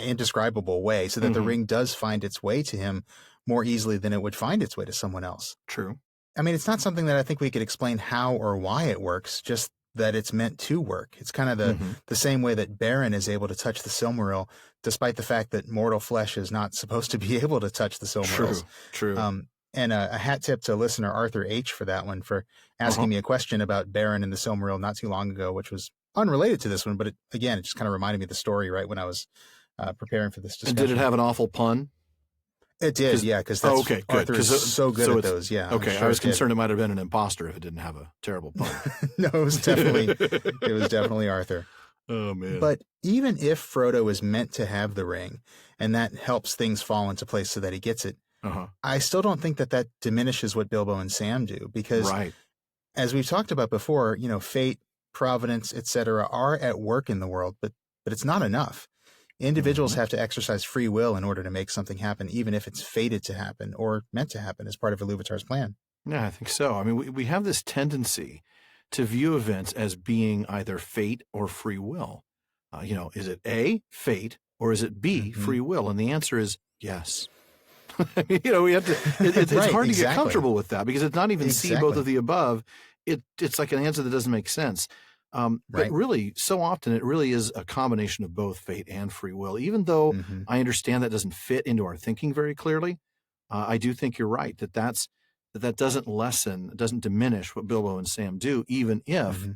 indescribable way so that the ring does find its way to him more easily than it would find its way to someone else. True. I mean, it's not something that I think we could explain how or why it works, just that it's meant to work. It's kind of the same way that Beren is able to touch the Silmaril, despite the fact that mortal flesh is not supposed to be able to touch the Silmarils. True. And a hat tip to listener Arthur H. for that one, for asking me a question about Beren and the Silmaril not too long ago, which was unrelated to this one, but it just kind of reminded me of the story right when I was preparing for this discussion. And did it have an awful pun? It did, yeah, because that's okay, good. Arthur is so good at those, yeah. Okay, sure I was concerned it might have been an imposter if it didn't have a terrible pun. No, it was definitely Arthur. Oh, man. But even if Frodo is meant to have the ring, and that helps things fall into place so that he gets it, I still don't think that diminishes what Bilbo and Sam do, because as we've talked about before, fate, providence, etc., are at work in the world, but it's not enough. Individuals have to exercise free will in order to make something happen, even if it's fated to happen or meant to happen as part of Iluvatar's plan. Yeah, I think so. I mean, we have this tendency to view events as being either fate or free will. Is it A, fate, or is it B, free will? And the answer is yes. We have to. It's hard to get comfortable with that because it's not even C, both of the above. It's like an answer that doesn't make sense. But really, so often it really is a combination of both fate and free will. Even though I understand that doesn't fit into our thinking very clearly, I do think you're right that doesn't diminish what Bilbo and Sam do, even if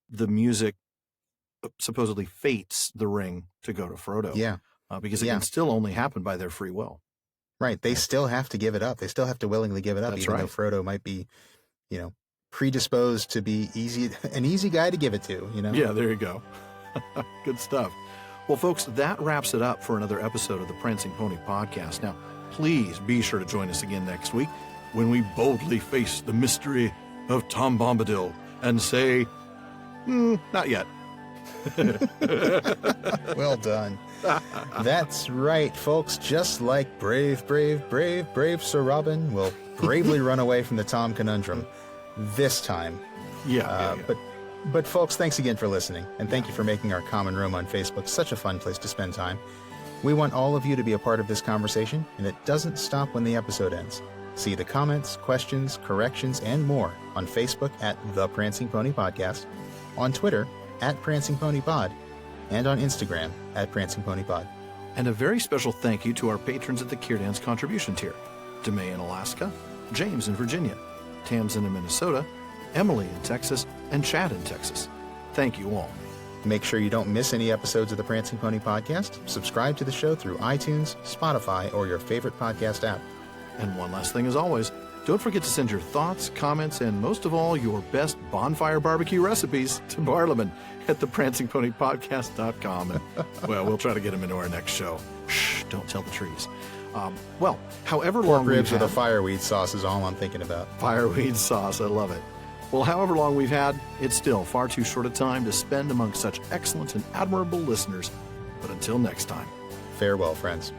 the music supposedly fates the ring to go to Frodo. Yeah, because it can still only happen by their free will. Right. They still have to give it up. They still have to willingly give it up, even though Frodo might be, predisposed to be an easy guy to give it to, Yeah, there you go. Good stuff. Well, folks, that wraps it up for another episode of the Prancing Pony Podcast. Now, please be sure to join us again next week when we boldly face the mystery of Tom Bombadil and say, not yet. Well done. That's right, folks. Just like brave Sir Robin will bravely run away from the Tom conundrum. This time. But folks, thanks again for listening, and thank you for making our common room on Facebook such a fun place to spend time. We want all of you to be a part of this conversation, and it doesn't stop when the episode ends. See the comments, questions, corrections, and more on Facebook at The Prancing Pony Podcast, on Twitter at Prancing Pony Pod, and on Instagram at Prancing Pony Pod. And a very special thank you to our patrons at the Kierdance contribution tier: DeMay in Alaska, James in Virginia, Tamsin in Minnesota, Emily in Texas, and Chad in Texas. Thank you all. Make sure you don't miss any episodes of the Prancing Pony Podcast. Subscribe to the show through iTunes, Spotify, or your favorite podcast app. And one last thing as always, don't forget to send your thoughts, comments, and most of all, your best bonfire barbecue recipes to Barliman at theprancingponypodcast.com. And, well, we'll try to get him into our next show. Shh, don't tell the trees. However long Pork ribs we've with had... a fireweed sauce is all I'm thinking about. Fireweed sauce, I love it. Well, however long we've had, it's still far too short a time to spend among such excellent and admirable listeners. But until next time. Farewell, friends.